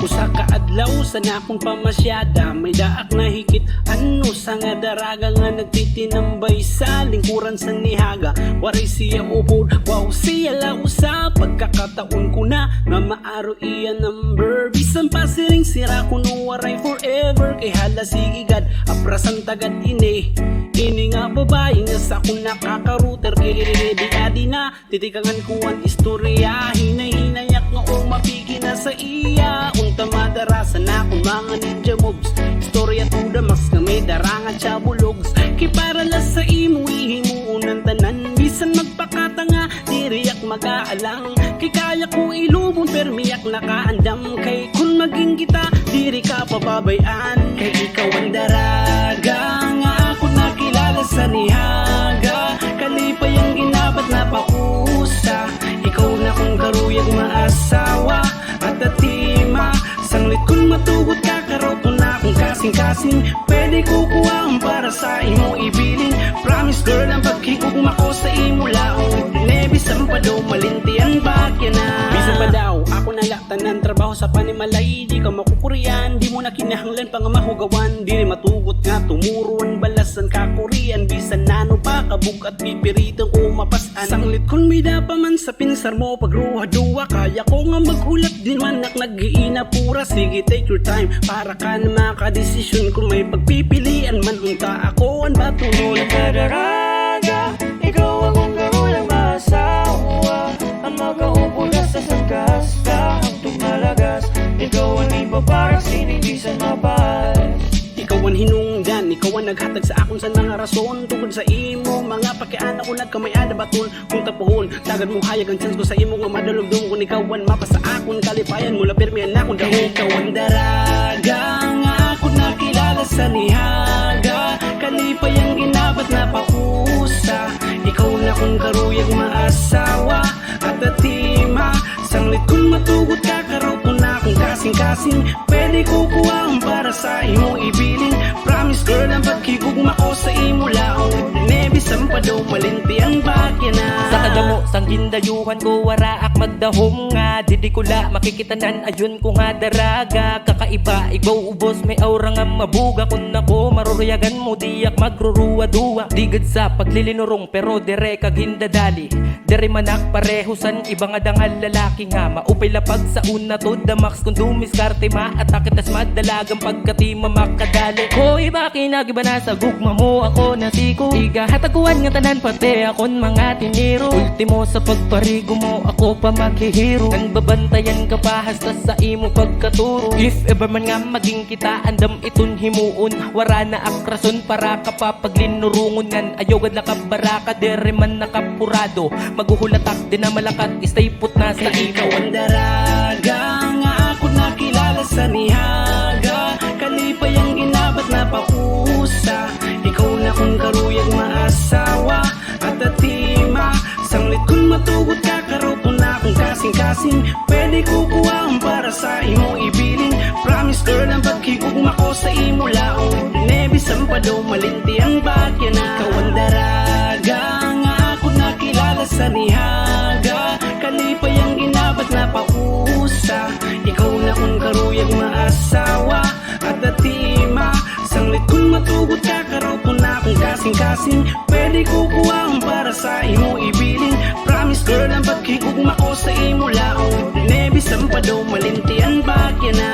Usa ka adlaw sa nakong pamasyada, may daak na higit ano sa nga daraga nga nagtitinambay sa lingkuran sa nihaga. Waray siya upod, wow siya lausa, pagkakataon ko na nga maaro iya number. Bisan pa siring sira kuno waray forever, kay hala sigigad aprasan tagad ini. Ini nga babae nga sa akong nakakaruter, kay di adi na titikangan ko ang istorya. Hinay-hinayak nga o mapigi na sa iya, unta madarasan akong mga ninja moves. Istorya tuda mas nga may darangan siya bulogs, kay para la sa imo ihimuunan tanan. Bisan magpakatanga diriyak mag-aalang, kay kaya ko ilubon permiyak nakaandam. Kay kung maging kita diri ka pababayaan, kay ikaw ang daraga nga ako nakilala sa nihaga. Kalipay ang ginabat na pausa, ikaw na kong karuyag maasawa at atima. Sanglit kung matugot ka karoto na akong kasing-kasing, pwede kukuhaan para sa imo ibilin. Promise girl ang pagkikugma ko sa imo laong, nebisan pa daw malintian bakya na. Bisan pa daw ako nalaktan ng trabaho sa panimalay, di ka makukurian, di mo na kinahanglan pang mahugawan. Di rin matugot nga tumuruan balasan kakurian, bisan nano pa kabug at pipiritang ko mapasan. Sanglit kung may pa man sa pinsar mo pagruha-duwa, kaya ko nga maghulat din man nak nag-iina pura. Sige take your time para ka na makadesisyon, kung may pagpipilian man unta ako ang batunol. Kadaraga, ikaw akong karulang maasawa, ang makaupo na sa sangkasta, ang tumalagas, ikaw ang iba parang sinibisan mabas. Ikaw ang hinungdan, ikaw ang naghatag sa akon sa mga rason, tungkol sa imo mga pakiana ko nagkamay-ada baton. Kung tapuhon, tagad mo hayag ang chance ko sa imo nga madalugdong, kung ikaw ang mapasa akon kalipayan mula permian na akong dahon. Ikaw ang daraga nga ako nakilala sa nihaga, kalipay ang ginabat na pausa, ikaw na kong karuyag maasawa atima. Sanglit kung matugot kakaraw ko na akong kasing-kasing. Pwede ko kuwang para sa imo ibiling. Promise girl ang pagkigugma ko sa imo laong. Nebisan pa daw malinti ang bagya na. Sa kadamo, sang gindayuhan ko waraak magdahom nga. Didi ko la makikitanan ayon ko nga daraga. Kakaiba, ikaw ubos may aura nga mabuga. Kung nako maruruyagan mo diyak magruruwa-duwa. Digad sa paglilinurong pero dire kag hindadali. Dire manak parehusan iba nga dangal lalaki nga. Maupay lapag sa una to the max kung dumiskarte ma-atakit as madalagang pagkati mamakadali. Hoy baki nagiba na sa gugma mo ako nasiko. Igahataguan nga tanan pati akon mga tiniro. Ultimo sa pagparigo mo ako pa maghihiro. Nang babantayan ka pa hasta sa imo pagkaturo. If ever man nga maging kita andam iton himuon. Wara na akrason para ka pa paglinurungon ngan. Ayaw gad nakabaraka dire man nakapurado. Maguhulatak din na malakat stay put na sa Ikaw imo. ang daraga nga ako nakilala sa nihaga. Kalipay ang ginabat na pausa. Ikaw na kong karuyag maasawa at atima. Sanglit kung matugot kakaraw ko na akong kasing-kasing. Pwede ko kuwang para sa imo ibiling. Promise girl ang pagkigugma ko sa imo laong. Nebisan pa daw malinti ang bagya na. Ikaw ang daraga nga ako nakilala sa nihaga. Kalipay ang ginabat na pausa. Ikaw na kong karuyag maasawa at atima. Sanglit kung matugot kakaraw ko na akong kasing-kasing. Pwede ko kuwang para sa imo ibiling. Promise girl ang pagkigugma ko sa imo laong. Nebisan pa daw malinti ang bagya na.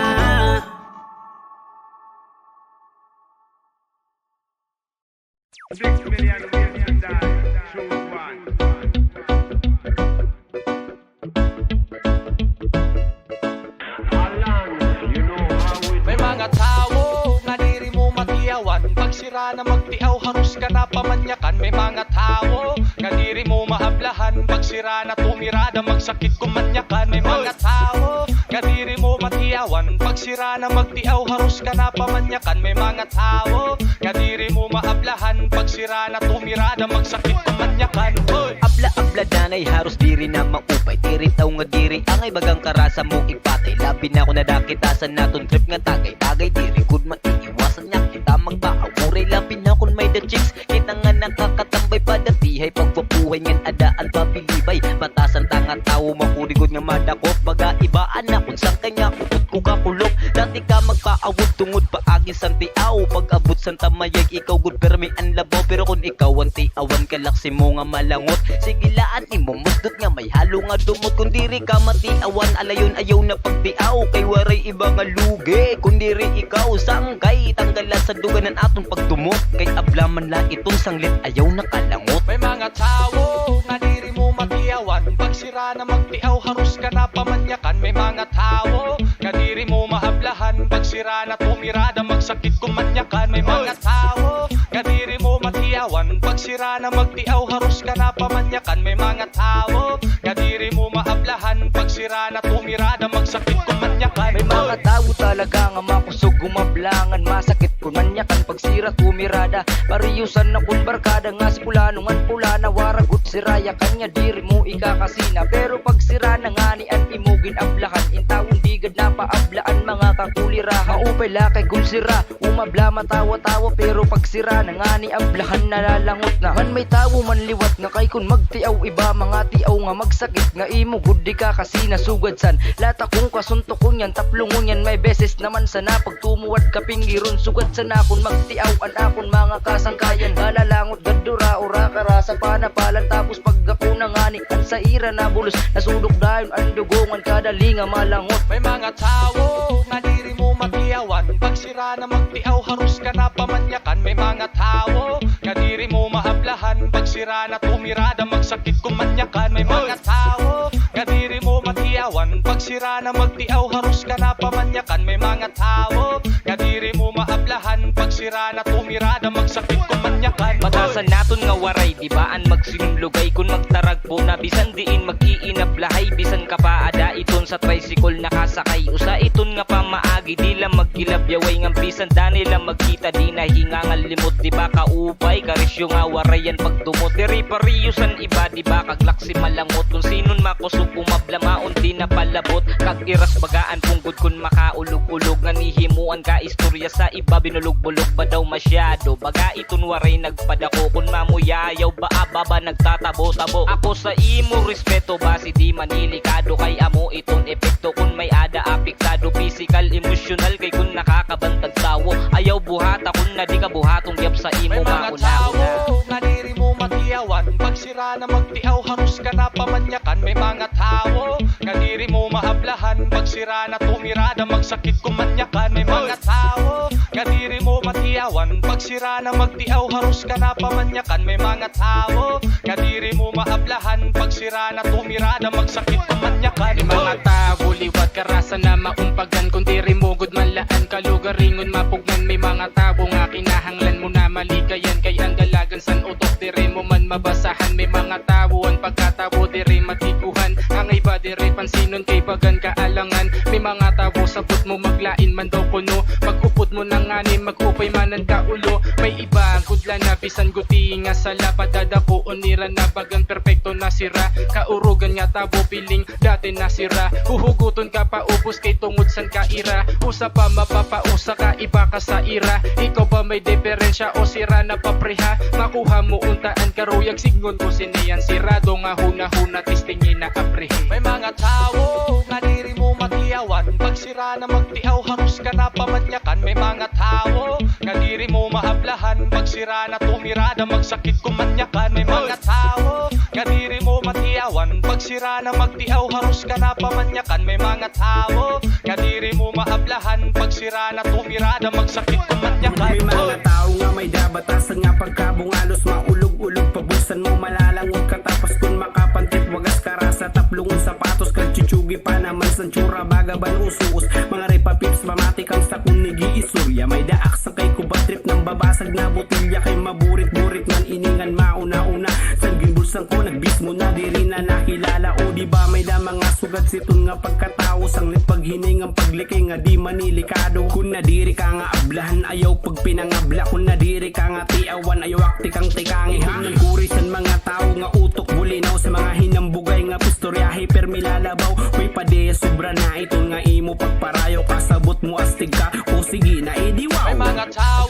May mga tao nga diri mo matiyawan. Pagsira na magtiaw harus ka na pamanyakan. May mga tao nga diri mo mahablahan. Pagsira na tumirada magsakit kumanyakan. May mga tao nga diri mo matiyawan. Pagsira na magtiaw harus ka na pamanyakan. May mga tao nga diri mo mahablahan. Pagsira na tumirada magsakit kumanyakan. Abla-abla danay haros diri na maupay. Diri taw nga diri angay bagang karasa mo ipatay. Labi na ko nadakitasan naton trip nga tagay diri kud maiiwasan niya kita magbaaw. Muray labi na kun may the chicks. Kita nga nakakatambay pa datihay pagpapuhay ngan adaan papilibay. Batasan tanga tao makurigod nga madakop. Baga ibaan na kun sang kanya upot ko kakulok. Dati ka magpaawod tungod paagi santiaw. Pag abot san tamayag ikaw gud permi ang labaw. Pero kun ikaw ang tiawan kalaksi mo nga malangot. Sigilaan imo musdot nga may halo nga dumot. Kung diri ka matiawan alayon ayaw na pagtiaw. Kay waray iba nga lugi. Kung diri ikaw sanggay tanggalan sa duganan aton pagdumot. Kay ablaman la itong sanglit ayaw na kalangot. May mga tao nga diri mo matiyawan. Pagsira na magtiaw harus ka na pamanyakan. May mga tao nga diri mo mahablahan. Pagsira na tumirada magsakit kumanyakan. May mga tao nga diri mo matiyawan. Pagsira na magtiaw harus ka na pamanyakan. May mga tao nga diri mo mahablahan. Pagsira na tumirada magsakit kumanyakan. May mga tao talaga nga makusog gumablangan. Masakit kumanyakan pagsira tumirada. Pariyusan na kun barkada nga si pulanungan pula na waragot si raya kanya diri mo ikakasina. Pero pagsira na nga ni an imugin ablahan. Intawon digad na paablaan mga kakulira. Maupay la kay gulsira. Umabla matawa-tawa pero pagsira na nga ni ablahan nalalangot na. Man may tawo man liwat nga kay kun magtiaw iba mga tiaw nga magsakit nga imo gud di ka kasi nasugad san. Lata kung kasuntukon yan taplungon yan may beses naman sana pagtumuwad ka pingiron sugad sana kun magtiaw an akon mga kasangkayan. Nalalangot gadura ora karasa panapalan tapos pag ako nangani an sa ira na bulos nasudok dayon ang dugongan kadali nga malangot. May mga tao nga diri mo matiyawan. Pagsira na magtiaw harus ka na pamanyakan. May mga tao nga diri mo mahablahan. Pagsira na tumirada magsakit kumanyakan. May mga tao nga diri mo matiyawan. Pagsira na magtiaw harus ka na pamanyakan. May mga tao nga diri mo mahablahan. Pagsira na tumirada magsakit kumanyakan. Batasan naton nga waray di baan magsinumlugay kun magtarag po na bisan diin mag-iinablahay bisan ka pa ada iton sa tricycle nakasakay usa iton nga pamaagi Lagi di lang magkilabyaway ng bisan dani lang magkita di nahingangan limot di ba kaupay karisyo nga warayan pagdumot diri pariyusan iba di ba kaglaksi malangot kung sinon makusog pumablamaon di na palabot kag iras bagaan punggod kun makaulog-ulog nga nihimuan ka istorya sa iba binulog-bulog ba daw masyado baga iton waray nagpadako kun mamuyayaw ba ababa nagtatabo-tabo ako sa imo respeto basi di manilikado kay amo iton epekto kun may ada apektado physical emotional kay kun nakakabantag tawo ayaw buhata kun na di ka buhatong yap sa imo mauna-una nga diri mo matiyawan pagsira na magtiaw harus ka na pamanyakan may mga tao nga diri mo mahablahan pagsira na tumirada magsakit kumanyakan may mga tao nga diri mo matiyawan pagsira na magtiaw harus ka na pamanyakan may mga tao nga diri mo mahablahan pagsira na tumirada magsakit kumanyakan May mga tao liwat karasa na maumpagan kung diri mo gud manlaan kalugaringon mapugnan may mga tao nga kinahanglan mo na malikayan kay ang dalagan san utok diri mo man mabasahan may mga tao ang pagkatao diri matikuhan ang iba diri pansinon kay bagan kaalangan may mga tao sabot mo maglain man daw kuno magupod mo nang ani magupay manan ka ulo may iba gudla na bisan guti nga sala padadako onira na bagan perpekto na sira kaurugan nga tabo piling dati na sira huhuguton ka pa ubos kay tungod san ka ira usa pa mapapausa ka iba ka sa ira ikaw ba may diferensya o sira na papreha makuha mo untaan karuyag signon ko siniyan sirado nga huna-huna tistingin na aprehe may mga tao nga diri mo matiyawan pagsira na magtiaw harus ka na pamanyakan may mga tao nga diri mo mahablahan pagsira na tumirada magsakit kumanyakan may mga tao nga diri mo matiyawan pagsira na magtiaw harus ka na pamanyakan may mga tao nga diri mo mahablahan pagsira na tumirada magsakit kumanyakan May mga tao nga may dabatasan nga pagkabungalos maulog-ulog pabusan mo malalangot ka tapos kun makapantip wagas karasa taplungon sapatos kag chuchugi pa naman sa tsura bagaban usuos mga repapips mamati kang sa kunigi isurya may daak sa kay kubatrip ng babasag na botilya kay maburit-burit man iningan mauna-una sa gimbulsan ko nagbismo na diri na nakilala o di ba may da mga sugat siton nga pagkatao sanglit paghiningang paglikay nga di manilikado kun nadiri ka nga ablahan ayaw pag pinangabla kun nadiri ka nga tiawan ayaw akti kang tikangi kun nagkurisan mga tao nga utok bulinaw sa mga hinambugay nga pistoryahe permilalabaw may pade sobra na iton nga imo pagparayo kasabot mo astig ka o sige na idiwaw may mga tao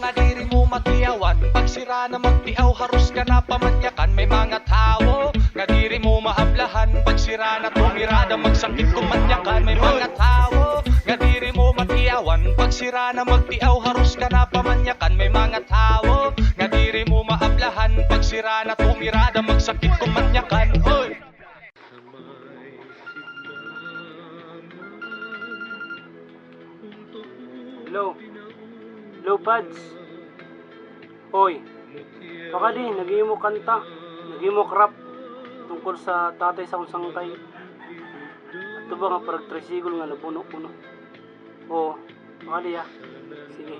nga diri mo matiyawan pagsira na magtiaw harus ka na pamanyakan may mga tao nga diri mo mahablahan pagsira na tumirada magsakit kumanyakan may mga tao nga diri mo matiyawan pagsira na magtiaw harus ka na pamanyakan may mga tao nga diri mo mahablahan pagsira na tumirada magsakit kumanyakan oy Hello buds. Hoy, baka di, nag-iimo kanta, nag-iimo rap tungkol sa tatay sa kung kay. Ito ba nga parang tricycle nga napuno-puno? Oo, baka di ah. Sige.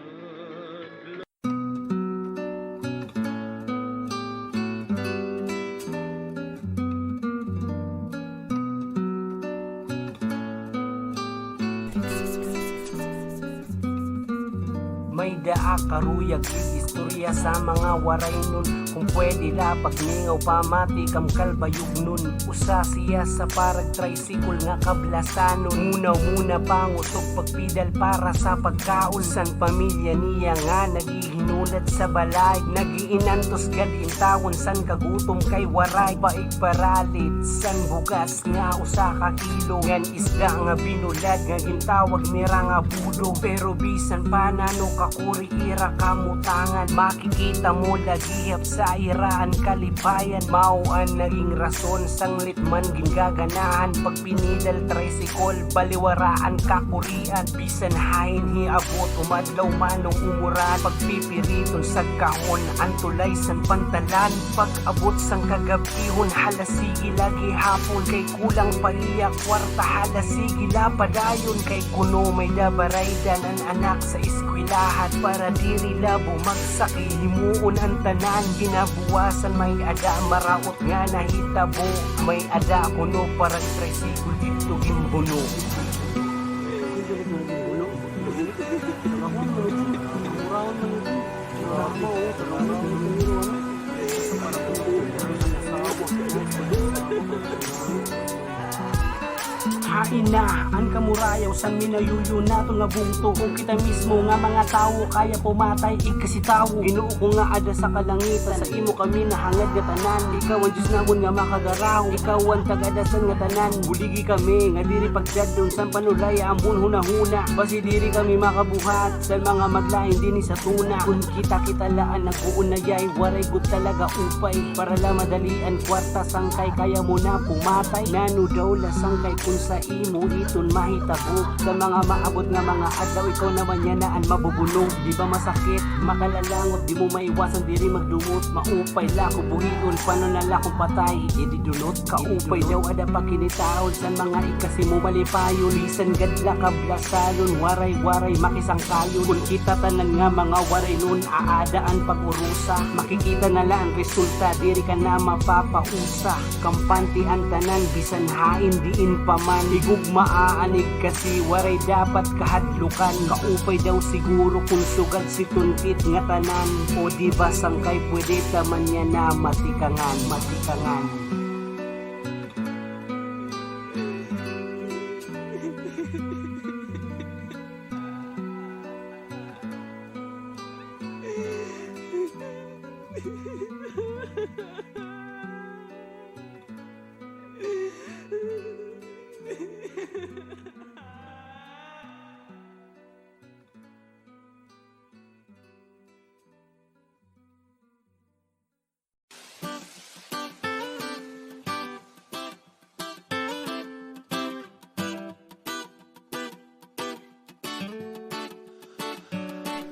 May daa karuyag istorya sa mga waray nun kung pwede la pagningaw pamati kam kalbayog nun usa siya sa parag tricycle nga kablasanon muna pangusok pagpidal para sa pagkaon san pamilya niya nga nagihinulat sa balay nagiinantos gadin tawon san kagutom kay waray paig paralit san bugas nga usa ka kilo ngan isda nga binulad nga gintawag mira nga budo pero bisan panano kakuri ira kamutangan makikita mo lagihap sa iraan kalipayan mauan naging rason sanglit man ginggaganahan pag pinidal tricycle baliwaraan kakurian bisan hain hiabot umadlaw manong umuran pagpipiriton sa kahon antulay san pantalan pag abot sang kagabihon halasigi lagi hapon kay kulang paiya kwarta halasigi la padayon kay kuno may dabaraydan ang anak sa eskwelahan para diri la bumagsak himuon ang tanan ginabuwasan may ada maraot nga nahitabo may ada kuno para tricycle dito gimbuno Hain na, ang kamurayaw sang minayuyo nato nga bungto. Kung kita mismo nga mga tao kaya pumatay kasi tao. Ginoo ko nga ada sa kalangitan, sa imo kami nahangad nga tanan. Ikaw ang Diyos namon nga makagaraw, ikaw ang tagadasan nga tanan. Buligi kami nga diri pagdadon sa panulay ambon hunahuna. Basi diri kami makabuhat sa mga maglain din sa tuna. Kung kita laan nagkuunayay, waray gud talaga upay. Para la madalian kwarta sangkay kaya mo na pumatay. Nano daw la sangkay kung sa imo iton mahitabo. Sa mga maabot nga mga adlaw ikaw naman yan na ang mabubulong. Di ba masakit, makalalangot, di mo maiwasan diri magdumot. Maupay la kung buhion, paano na la kung patay idi dunot. Kaupay daw ada pa kinitaon sa mga ikasi mo malipayon. Lisan gadla kablasalon, waray makisang kayon. Kung kita tanan nga mga waray nun aadaan pag-urusa. Makikita na lang resulta, diri ka na mapapausa. Kampante ang tanan, bisan hain diin paman. Igugmaanig kasi waray dapat kahadlukan. Kaupay daw siguro kung sugad si tuntit nga tanan. O di ba sangkay pwede taman niya na matikangan.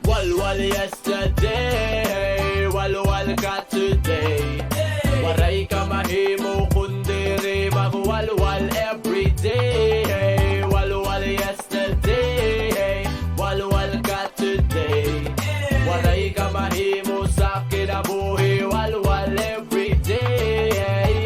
Walwal yesterday, walwal ka today. Waray ka mahimo kundiri magwalwal everyday. Walwal yesterday, walwal ka today. Waray ka mahimo sa kinabuhi, walwal everyday.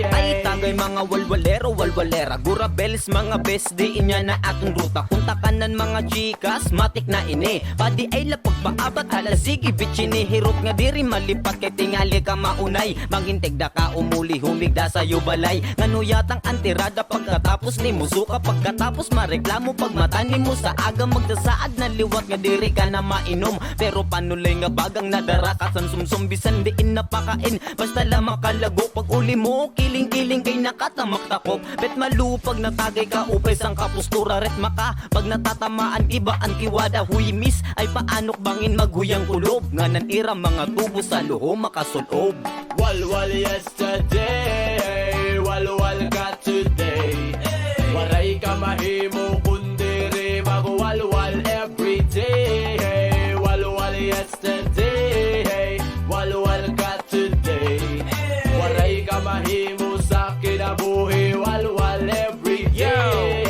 Ay tagay mga walwalero, walwalera, gurabeles mga best di inya na atong ruta. Kunta kanan mga chikas, matik na ini. Padi ay lapag paabat, hala sige bichini. Hirot nga diri malipat kay tingali ka maunay. Mangintig da ka umuli, humigda sa'yo balay. Ngano yatang antirada pagkatapos ni musuka. Pagkatapos mareklamo pag mata ni mo sa aga magdasaad na liwat nga diri ka na mainom. Pero panulay nga bagang nadara ka san sumsumbisan diin napakain. Basta lamang kalago pag uli mo kiling-kiling kay nakatamak takop. Bet malupag natagay ka upay sang kapustura ret maka. Pag natatamaan iba ang kiwada huy miss ay paanok bangin maghuyang kulob. Nga nanira mga tubo sa luho makasulob. Walwal yesterday, walwal ka today. Waray ka mahimo kundiri magwalwal everyday. Walwal yesterday, walwal ka today. Waray ka mahimo sa kinabuhi, walwal everyday.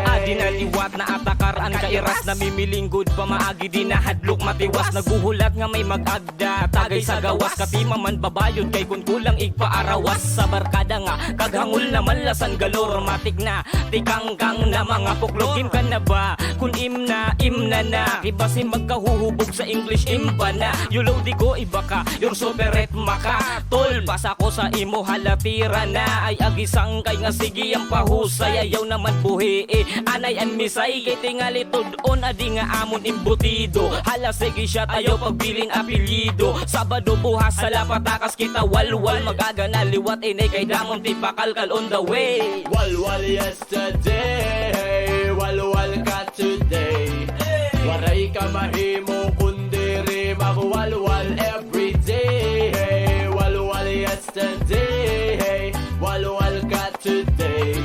Adi na liwat na atakaraan ka iras. Namimilingod pa maagi di na hadlok matiwas. Naguhulat nga may mag-agda tagay sa gawas. Katima man babayod kay kun kulang igpaarawas. Sa barkada nga kaghangol naman lasan galor. Matik na tikangkang na mga puklog. Im ka na ba? Kun imna na ibasi magkahuhubog sa English imba na. Yulo di ko iba ka yung superet maka. Tol basa ko sa imo halatira na. Ay agisang kay nga sige ang pahusay. Ayaw naman buhi anay an misay kay tingali tudon adi nga amon imbutido. Hala sige siya tayo pagbilin apelyido. Sabado buhas sa lapatakas kita walwal. Magagana liwat inay kay damon tipakalkal on the way. Walwal yesterday, walwal ka today. Waray ka mahimo kundiri magwalwal everyday. Walwal yesterday, walwal ka today.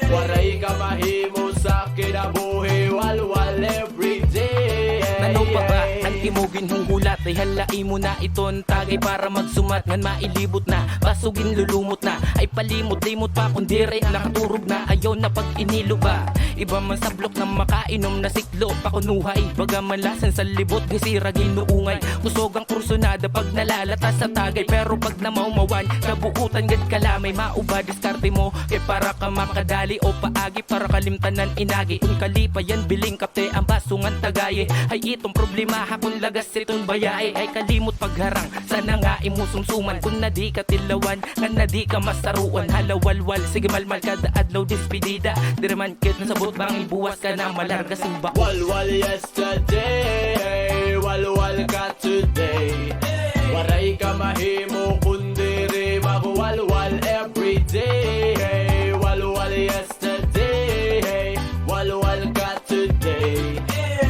Waray ka mahimo sa kinabuhi, walwal everyday. Ano pa ba ang timugin hong hulat? Ay halai mo na iton tagay para magsumat. Ngan mailibot na, basugin lulumot na. Ay palimot-limot pa kung dire nakaturog na. Ayaw na pag inilo ba Iba man sa blok na makainom na siklo pakunuhay, baga malasan sa libot gisira ginuungay. Kusog ang kursunada pag nalalata sa tagay, pero pag namaumawan kabuutan gad kalamay. Mauba diskarte mo kay para ka makadali o paagi para kalimtanan inagi. Kung kalipayan biling kapte ang basungan tagaye, ay itong problema hakon lagas itong bayae. Ay kalimot pagharang sana nga imusumsuman, kung na di ka tilawan nga na di ka masaruan. Halawalwal sige malmal kada adlaw despedida, di raman kit na sabot bang ibuwas ka na malarga simba. Walwal yesterday, walwal ka today. Waray ka mahimo kundi rin magwalwal everyday. Walwal yesterday, walwal ka today.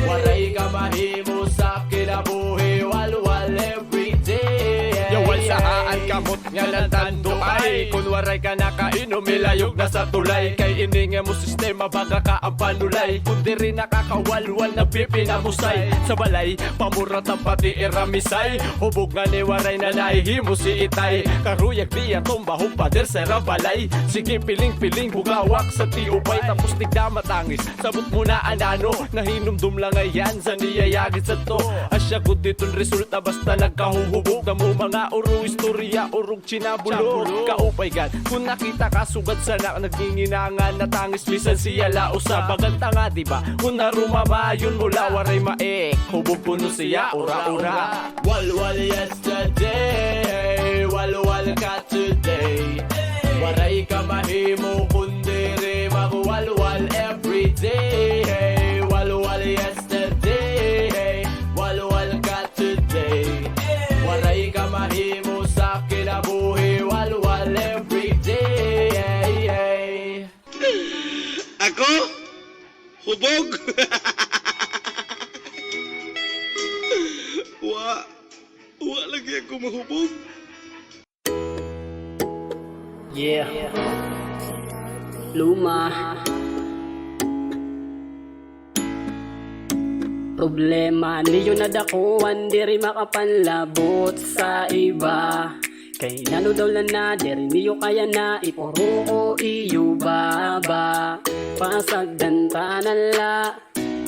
Waray ka mahimo sa kinabuhi, walwal everyday. Yawal sa haan kamot nga lantando ay, kung waray ka nakainom milayog na sa tulay. Kay ininga mo sistema baga ka ang panulay, kundi rin nakakawalwal na pipinamusay. Sa balay pamurat ang pati iramisay, hubog nga ni waray na nahihimo si itay. Karuyag diya tumbahong pader sa rabalay, sige piling-piling bugawak sa tiupay. Tapos tigda matangis sabot mo na anano, nahinumdum lang ayan sa niyayagit sa to. Asya good ditong resulta basta nagkahuhubog na mo mga uro istorya urog chinabulog. Kaupay gan kung nakita ka sugad sana naginginangan na tangis bisan siya lausa. Baganta nga diba kung narumamayon mula waray maek, hubog puno siya ura-ura. Walwal yesterday, walwal ka today. Waray ka mahimo kundi rin magwalwal everyday. Walwal yesterday, walwal ka today. Waray ka mahimo sa kinabuhi, walwal everyday. Ako? Hubog? Wa lagi ako mahubog. Yeah. Luma. Problema niyo na dakuan, diri makapanlabot sa iba. Kay nano daw lang na, diri niyo kaya na ipuro o iyo baba. Pasagdanta na la,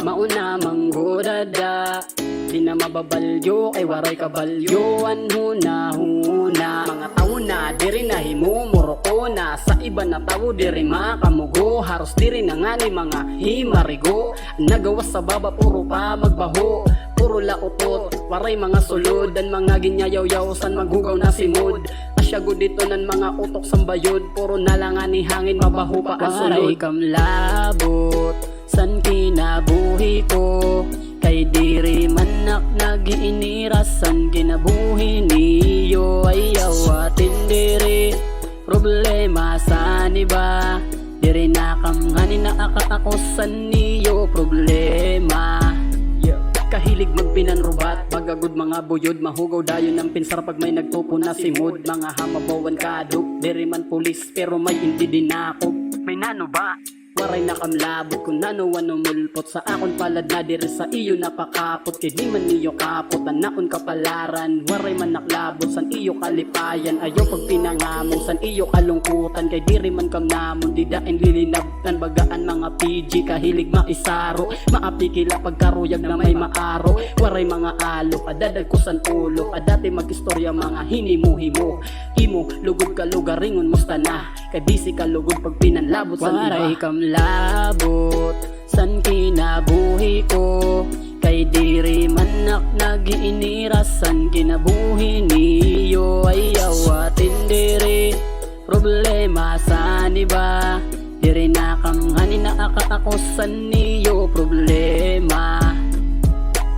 mauna manggurada. Di na mababalyo, ay waray kabalyoan huna-huna. Mga tao na, diri na himumuroko na. Sa iba na tao, diri makamugo. Haros diri na nga ni mga himarigo. Nagawas sa baba, puro pa magbaho. Puro lautot, waray mga sulod. Dan mga ginyayaw-yaw, san maghugaw na simod. Asyago dito nan mga utok sambayod. Puro nalangan ni hangin, mabaho pa ang sulod. Waray kam labot, san kinabuhi ko. Kay diri manak nagiinirasan kinabuhi niyo ay awatin diri. Problema sa iba, diri nakamngani na akaakosan niyo problema. Kahilig magpinanrubat, magagod mga buyod, mahugaw dayon ng pinsar pag may nagtupo na simod. Mga hamabawan kaduk, diri man pulis pero may hindi din ako. May nano ba? Waray nakamlabot kung nano-ano mulpot. Sa akon palad na diri sa iyo napakapot. Kay di man niyo kapot, anakon kapalaran. Waray man naklabot, san iyo kalipayan. Ayaw pag pinangamong, san iyo kalungkutan. Kay diri man kam namon, di dain lilinabtan. Bagaan mga PG, kahilig maisaro. Maapikila pagkaruyag na may maaro. Waray mga alok, adadag ko san ulo. Adati mag-istorya mga hinimuhimo. Imo, lugod ka lugaringon musta na. Kay busy ka lugod pag pinanlabot sa iba. Waray kam labot, san kinabuhi ko. Kay diri manak nagiinirasan kinabuhi niyo ay awatin diri. Problema sa iba, diri nakamngani na akaakosan niyo problema.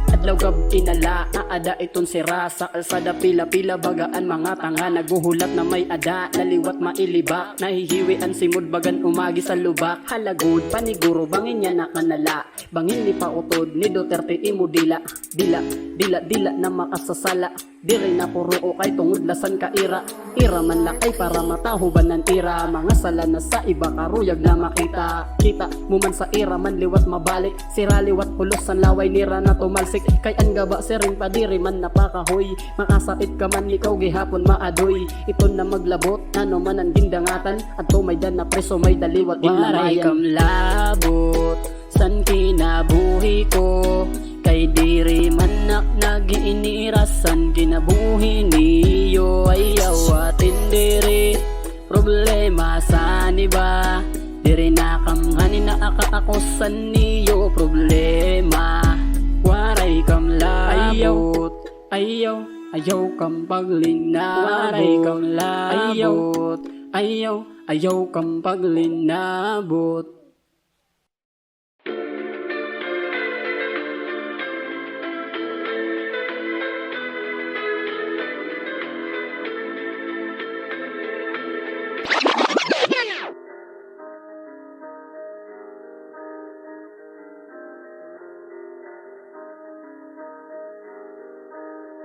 Adlaw gab inala, aada iton si rasa. Alsada pila-pila bagaan mga tanga. Naguhulat na may ada, naliwat mailibak. Nahihiwian simod bagan umagi sa lubak. Halagod, paniguro, bangin niya nakanala. Bangin ni pautod, ni Duterte imo dila. Dila na makasasala. Diri na puro o kay tungod lasan ka ira. Ira man lakay para matahuban ng ira. Mga sala na sa iba karuyag na makita. Kita mo man sa ira man liwat mabalik. Sira liwat pulos san laway nira na tumalsik. Kay ang Magaba siring padiri man napakahoy, makasait ka man ikaw gihapon maadoy. Ito na maglabot, ano man ang gindangatan, at may dan na preso may daliwat Waray kam labot, san kinabuhi ko, kay diri manak nagiinirasan kinabuhi niyo. Ayaw atin diri problema san iba, diri nakamhanin na akaakosan niyo problema. Waray kam labot, ayaw kam paglina. Waray kam labot, ayaw kam paglinabot.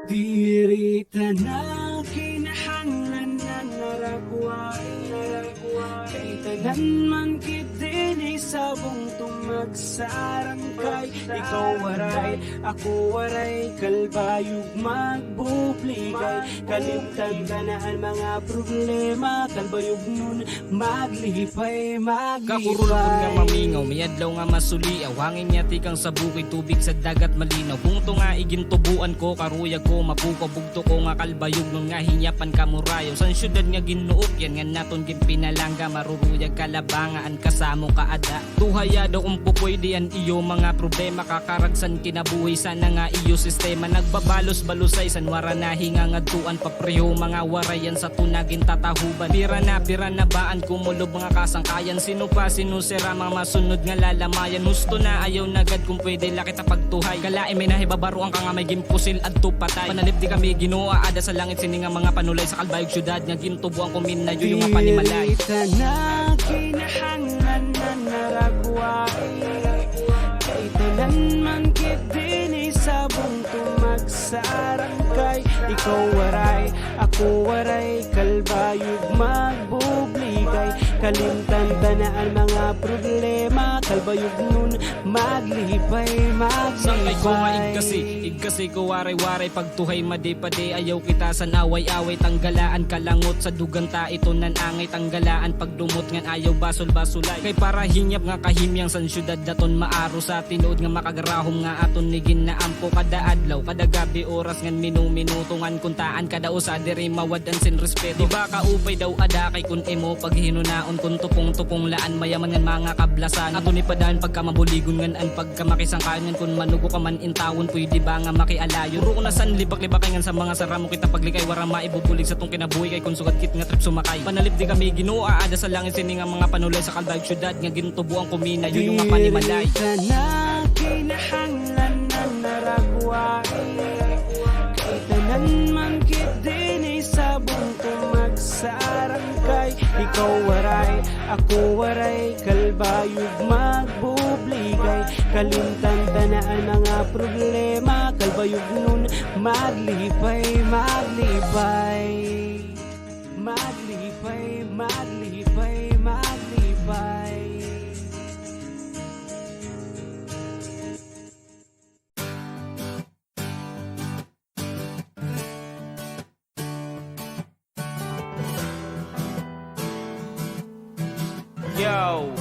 Diri tanang kinahanglan na naragway, kay tanan man kitini sabong tumagsarangkay. Ikaw waray, ako waray, kalbayog magbubligay. Kalimtan ka na ang mga problema, kalbayog nun maglihipay, Kakurulod nga mamingaw, may adlaw nga masuliaw. Hangin niya tikang sa bukid, tubig sa dagat malinaw. Kung to nga igintubuan ko, karuyag ko, mapukabugto ko nga kalbayog nun nga hinyapan kamurayo. San syudad nga ginuok, yan nga naton ginpinalangga. Maruruyag kalabangaan, kasamo kaada. Tuhaya daw kung pupwede yan iyo mga problema. Kakaragsan kinabuhi, sana nga iyo sistema. Nagbabalos-balusay, san wara na hingangadtuan papreho. Mga warayan sa tunagin tatahuban. Pira na baan, kumulob mga kasangkayan. Sino pa sinusira, mga masunod nga lalamayan. Husto na ayaw nagad kung pwede lakit sa pagtuhay. Kalae may nahibabaruan ka nga may gimpusil at tupatay. Panalip di kami ginua ada sa langit, sini nga mga panulay sa kalbayog syudad. Nga gintubuan kumin na yung mga panimalay. Tanang kinahanglan na naragway, kay tanan man kitini sabong tumagsarangkay. Ikaw waray, ako waray, kalbayog magbubligay. Kalimtan tanaan mga problema, kalbayog nun maglihipay, Sangay ko nga maglihipay. igkasi ko waray-waray. Pagtuhay madi-padi, ayaw kita sa away-away. Tanggalaan kalangot sa dugang ta, ito nan angay. Tanggalaan pagdumot ngan ayaw basol-basulay. Kay para hinyap nga kahimyang san syudad daton maaro sa tinuod nga makagarahom nga aton nigin na ampo. Kada adlaw, kada gabi, oras ngan minuto ngan kuntaan. Kada usa diri mawadan sin respeto. Di ba kaupay daw ada kay kun imo paghinunaon, kun tupong-tupong laan mayaman ngan mga kablasan. Ato ni padaan pagka mabuligon ngan an pagka makisangkaan ngan kun manugo ka man intawon, pwede ba nga makialayo. Uro na san libak-libak ngan sa mga saramo kita paglikay, wara maibubulig sa tong kinabuhi kay kun sugat kit nga trip sumakay. Panalip di kami ginua ada sa langit, sini nga mga panulay sa kalbayog syudad. Nga gintubuang kumina yun yung nga panimalay. Tanang kinahanglan na naragway, kay tanan man kitini sabong tumagsarangkay. Ikaw waray, ako waray, kalbayog magbubligay. Kalimtan tanaan mga problema, kalbayog nun maglihipay, maglihipay. Maglihipay, maglihipay, maglihipay. Yo,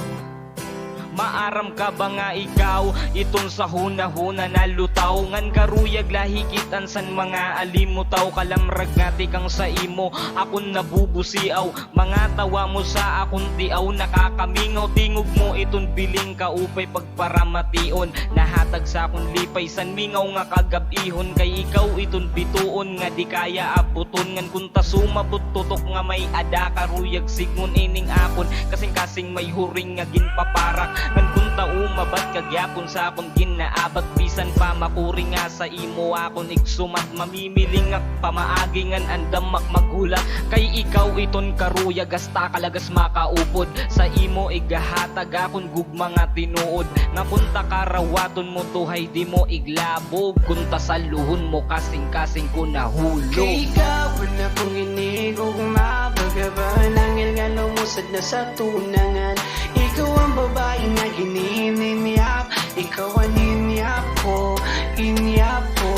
maaram ka ba nga ikaw itong sa huna-huna na lutaw ngan karuyag lahikitan san mga alimutaw. Kalamrag nga tikang sa imo akon nabubusiaw, mga tawa mo sa akon tiaw nakakamingaw. Tingog mo iton biling ka upay pagparamation, nahatag sa akon lipay san mingaw nga kagabihon. Kay ikaw iton bituon nga di kaya abuton ngan kunta sumabot tutok nga may ada karuyag signgon ining akon. Kasing-kasing may huring nga ginpaparak ngan kunta umabat kagyapon sa akon ginaabat. Bisan pa makuri nga sa imo akon igsumat, mamimiling ak pamaagi ngan andamak maghula. Kay ikaw iton karuya gasta kalagas makaupod sa imo igahatag akon gugma nga tinuod. Nga kunta karawaton mo tuhay di mo iglabog, kunta sa luhon mo kasing-kasing ko nahulog. Kay ikaw na kong inigog mabagaban, angel nga lumusad na sa tunangan. Ikaw ang babae na gininiyap, ikaw ang inyap ko, inyap ko.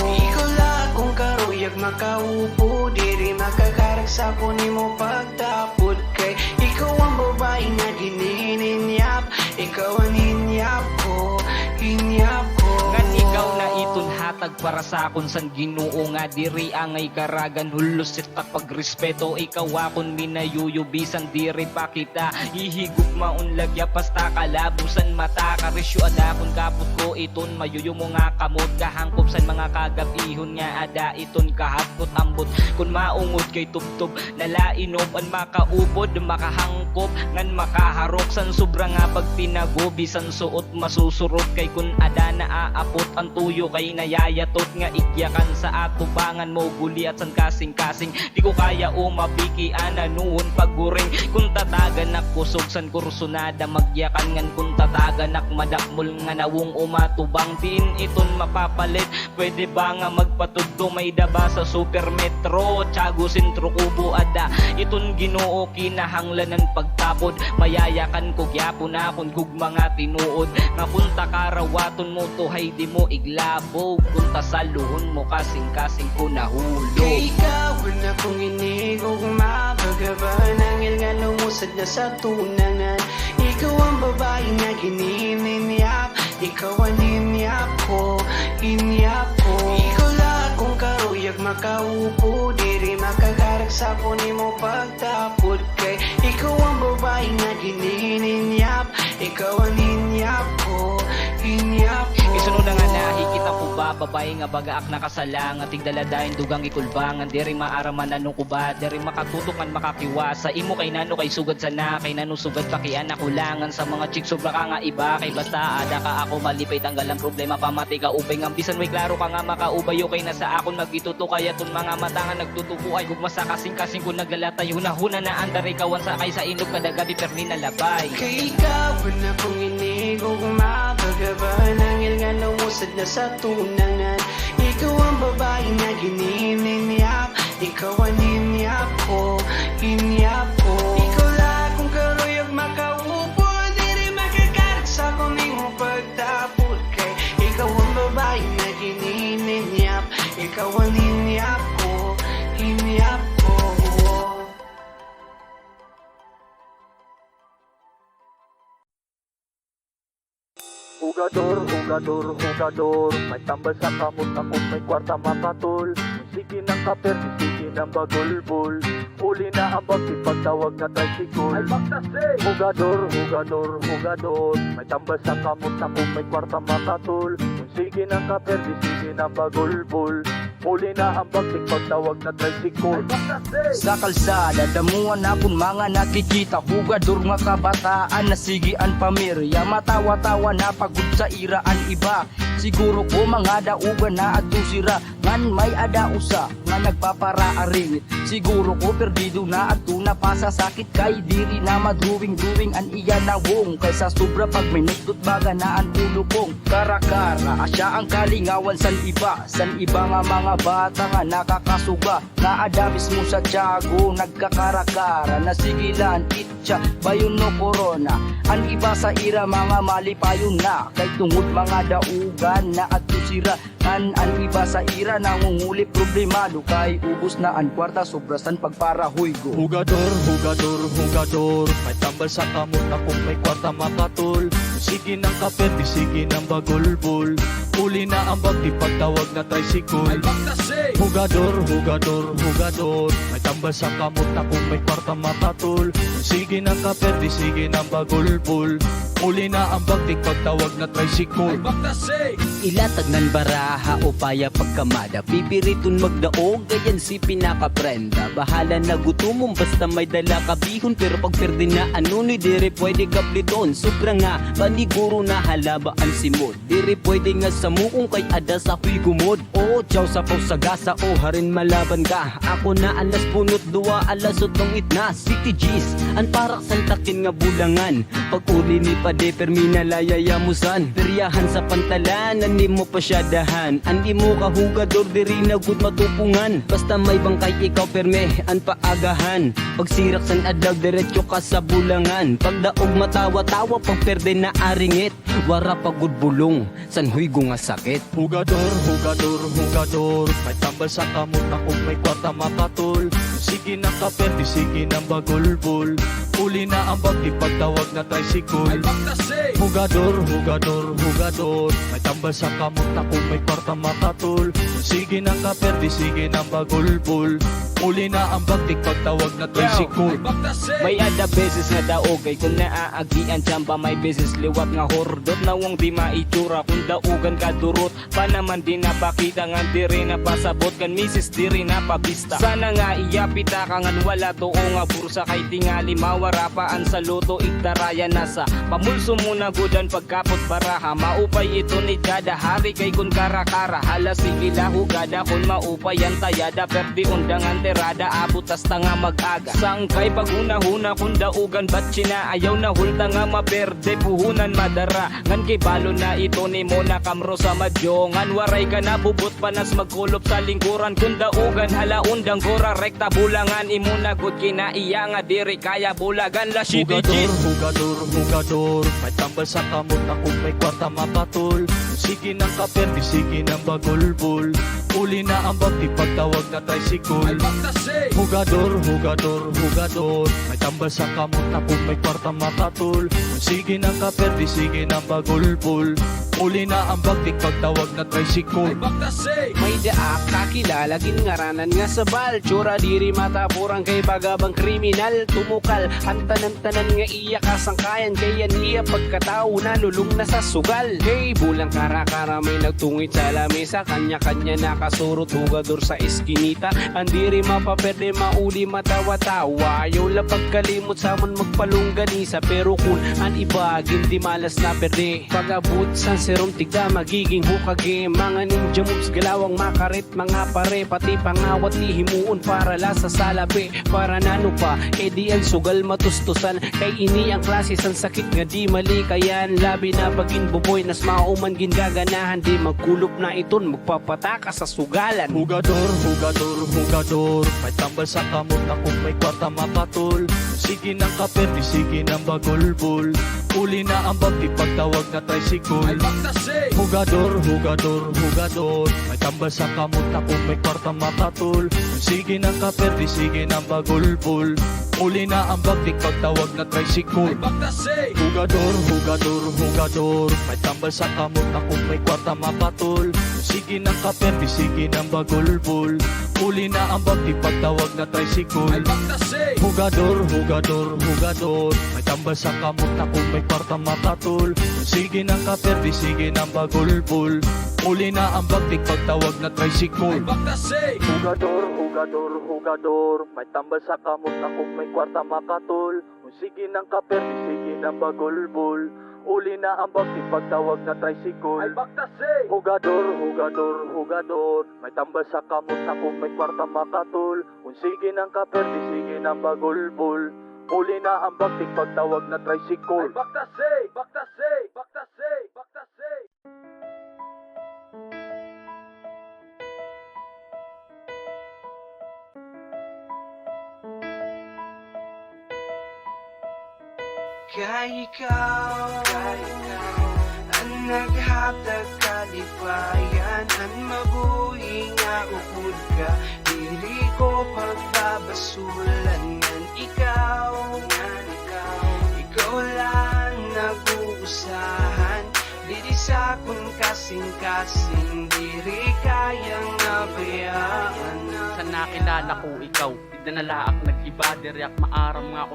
makaupo diri makakarag sa ni mo pagtapod kay ikaw ang babae nga ginininyap, ikaw ang hinyap ko, hinyap ko. Ngan ikaw na iton hatag para sa akon san Ginoo nga diri angay karagan hulusit at pagrespeto ikaw akon minayuyubisan diri pa kita ihigop maunlagya pasta kalabusan mata karisyo adakon kaput ko iton mayuyo mo nga kamot kahangkop san mga kagabihon nga ada iton kahapot ambot kun maungod kay tubtob nalainop an makaubod makahangkop ngan makaharok san sobra nga pag pinago bisan suot masusurot kay kun ada na aapot ang tuyo kay nayayatot nga igyakan sa atubangan mo guli at san kasing-kasing di ko kaya umabiki ananuhon pagguring kung tatagan nak kusog san kursunada magyakan ngan kung tatagan nak madakmol nga nawong umatubang din iton mapapalit pwede ba nga magpatudto may daba sa super metro Tiago Sentro Kubo ada iton Ginoo kinahanglanan pagtapod mayayakan ko gyapon akon kug mga tinuod nga punta karawaton mo tuhay di mo iglabog punta sa luhon mo kasing-kasing ko nahulog Kay ikaw na kung inigog mabagaban Angel nga lumusad na sa tunangan Ikaw ang babae nga ginininyap Ikaw ang hinyap ko, hinyap ko Ikaw lang kung karuyag makaupo Diri makakarag sa ni mo pagtapod Kay ikaw ang babae nga ginininyap Ikaw ang hinyap ko, hinyap ko Isunod na nga nakikita po ba babae nga bagaak nakasala nga tigdaladayon dugang ikulbangan diri maaraman anong kuba diri makatutukan makakiwasa imo kay nano kay sugad sana kay nano sugad pakian nakulangan sa mga chick sobra ka nga iba kay basta ada ka ako malipay tanggal ang problema pamati ka ubay nga bisan may klaro ka nga makaubayo kay nasa akon magituto kaya ton mga mata nga nagtutuko ay gugma sa kasing-kasing kun naglalatayo na huna na andar ikawan sa kay sa inog kada gabi permi na labay Kay ikaw na kung inigog mabagaban Angel nga lumusad na sa tunangan Ikaw ang babae nga ginininyap Ikaw ang hinyap ko, hinyap ko Ikaw lang kung karuyag makaupo Diri makakarag sa mo pagtapod Kay ikaw ang babae nga ginininyap Ikaw ang hinyap ko, hinyap ko Hugador, hugador, hugador May tambal sa kamot na kung may kwarta makatol Sige ng kaper, sige ng bagulbol Uli na ang pagtawag na tricycle Ay magtasi! Hugador, hugador, hugador May tambal sa kamot na kung may kwarta makatol Sige ng kaper, sige ng bagulbol Uli na ang pagtawag na tricycle Sa kalsada, damuan akong mga nakikita Hugador nga kabataan, nasigian pamirya Matawa-tawa na pagod sa iraan iba Siguro ko mga daugan na at sira Ngan may ada usa nga nagpaparaaringit Siguro ko perdido na at tuna pa sa sakit Kay diri na madruwing-druwing an iya na wong Kaysa sobra pag may nagdut baga na ang ulupong Kara-kara, asya ang kalingawan san iba nga mga bata nga nakakasuga Na ada mismo sa Tiago nagkakarakara Nasigilan, itcha, bayon no corona Ang iba sa ira mga malipayon na Kay tungod mga daugan na at sira Ang iba sa ira nangunguli problemado Kay ubos na ang kwarta sobrasan pagparahoy go Hugador, hugador, hugador May tambal sa kamot na kung may kwarta makatol Sige ng kape, sige ng bagulbol Uli na ang pagtawag na tricycle Ay magtasi! Hugador, hugador, hugador May tambal sa kamot na kung may kwarta makatol Sige ng kape, sige ng bagulbol Uli na ang pagtawag na tricycle Ay magtasi! Ilatag ng baraha o paya pagkamada Pipiriton magdaog, gayan si pinakaprenda Bahala na gutumong basta may dala kabihon Pero pag perde na anunoy, dire pwede kapliton Sobra nga, paniguro na halabaan si Mod Dire pwede nga sa muong kay ada sa huy gumod O chow sa pausagasa o harin malaban ka Ako na alas punot dua, alas utong itna City G's, ang parak santakin nga bulangan Pag uli ni pade permi na layayamusan Peryahan sa pantalan, ni mo pa siya daha duduyan. Andi mo kahugador diri nagud matupungan. Basta may bangkay ikaw perme an paagahan. Pagsirak san adlaw diretso ka sa bulangan. Pagdaog matawa-tawa pag perde na aringit. Wara pagud bulong san huygo nga sakit. Hugador, hugador, hugador, may tambal sa kamot na kung may kwarta makatol. Sige ng kaperte, sige ng bagulbol. Uli na ang bag, ipagtawag na tricycle. Hugador, hugador, hugador, may tambal sa kamot na kung may kwarta makatol. Sige ng kaperte, sige ng bagulbol. Uli na ang bag, ipagtawag na tricycle. May ada beses nga daog kay kung naaagian tsamba may beses liwat nga hordot nawang di maitsura kung daugan ka durot pa naman di napakita nga di rin napasabot kan misis di rin napabista sana nga iyapita ka ngan wala to nga bursa kay tingali mawarapaan sa loto igdaraya nasa pamulso muna gudan pagkapot baraha maupay ito ni kada hari kay kun karakara hala sige lahu gada kun maupay ang tayada perdi undangan terada abot hasta nga mag-aga sangkay paguna-huna kung daugan ba't sina ayaw na hulta nga maperde puhunan madara ngan kay balo na ito ni mo na kamro sa madyo ngan waray ka na bubot panas magkulop sa lingkuran kung daugan hala undang gora rekta bulangan imuna gud kinaiya nga diri kaya bulagan la Hugador, shitijit hugador, hugador, may tambal sa kamot na kung may kwarta makatol. Sige ng kaperte, sige ng bagulbol. Uli na ang bag, ipagtawag na tricycle. Hugador, hugador, hugador, may tambal sa kamot na kung may kwarta makatol. Sige ng kaperte, sige ng bagulbol. Uli na ang bag, ipagtawag na tricycle. May daak kakilala gingaranan nga sa bal Tsura diri matapurang kay bagabang kriminal Tumukal ang tanan-tanan nga iya kasangkayan Kaya niya pagkatao na lulong na sa sugal Kay bulang kara-kara may nagtungit sa lamesa Kanya-kanya nakasurot hugador sa eskinita Andiri mapaperde mauli matawa-tawa Ayaw lang pagkalimot sa man magpalungganisa Pero kung an iba hindi malas na perde Pagabot sa serum tigda magiging hukage Mga ninja moves galawang makarit mga pare Pati pangawat di himuon para la sa salapi Para nano pa edi ang sugal matustusan Kay ini ang klase san sakit nga di malikayan Labi na pagin buboy nas mauman gindaganahan Di magkulop na iton magpapataka sa sugalan Hugador, hugador, hugador, may tambal sa kamot na kung may kwarta makatol. Sige ng kaperte, sige ng bagulbol. Uli na ang bag, ipagtawag na tricycle. Hugador, hugador, hugador, may tambal sa kamot na kung may kwarta makatol. Sige ng kaperte, sige ng bagulbol. Uli na ang bag, ipagtawag na tricycle. Hugador, hugador, hugador, may tambal sa kamot na kung may kwarta makatol. Sige ng kaperte, sige ng bagulbol. Uli na ang bag, ipagtawag na tricycle. Hugador, hugador, hugador, may tambal sa kamot na kung may kwarta makatol. Sige ng kaperte, sige ng bagulbol. Uli na ang bag, ipagtawag na tricycle. Hugador, hugador, hugador, may tambal sa kamot na kung may kwarta makatol. Sige ng kaperte, sige ng bagulbol. Uli na ang bag, ipagtawag na tricycle. Hugador, hugador, hugador, may tambal sa kamot na kung may kwarta makatol. Sige ng kaperte, sige ng bagulbol. Uli na ang bag, ipagtawag na tricycle. Baktase, baktase, baktase, baktase. Kay ikaw ang naghatag kalipayan Ang mabuhi nga upod ka Diri ko pagbabasulan Ngan ikaw lang nag-uusahan Diri sa kung kasing-kasing Diri kayang nabayaan Sa nakilala ko ikaw, di na nalaak nag-iba Diriak maaram nga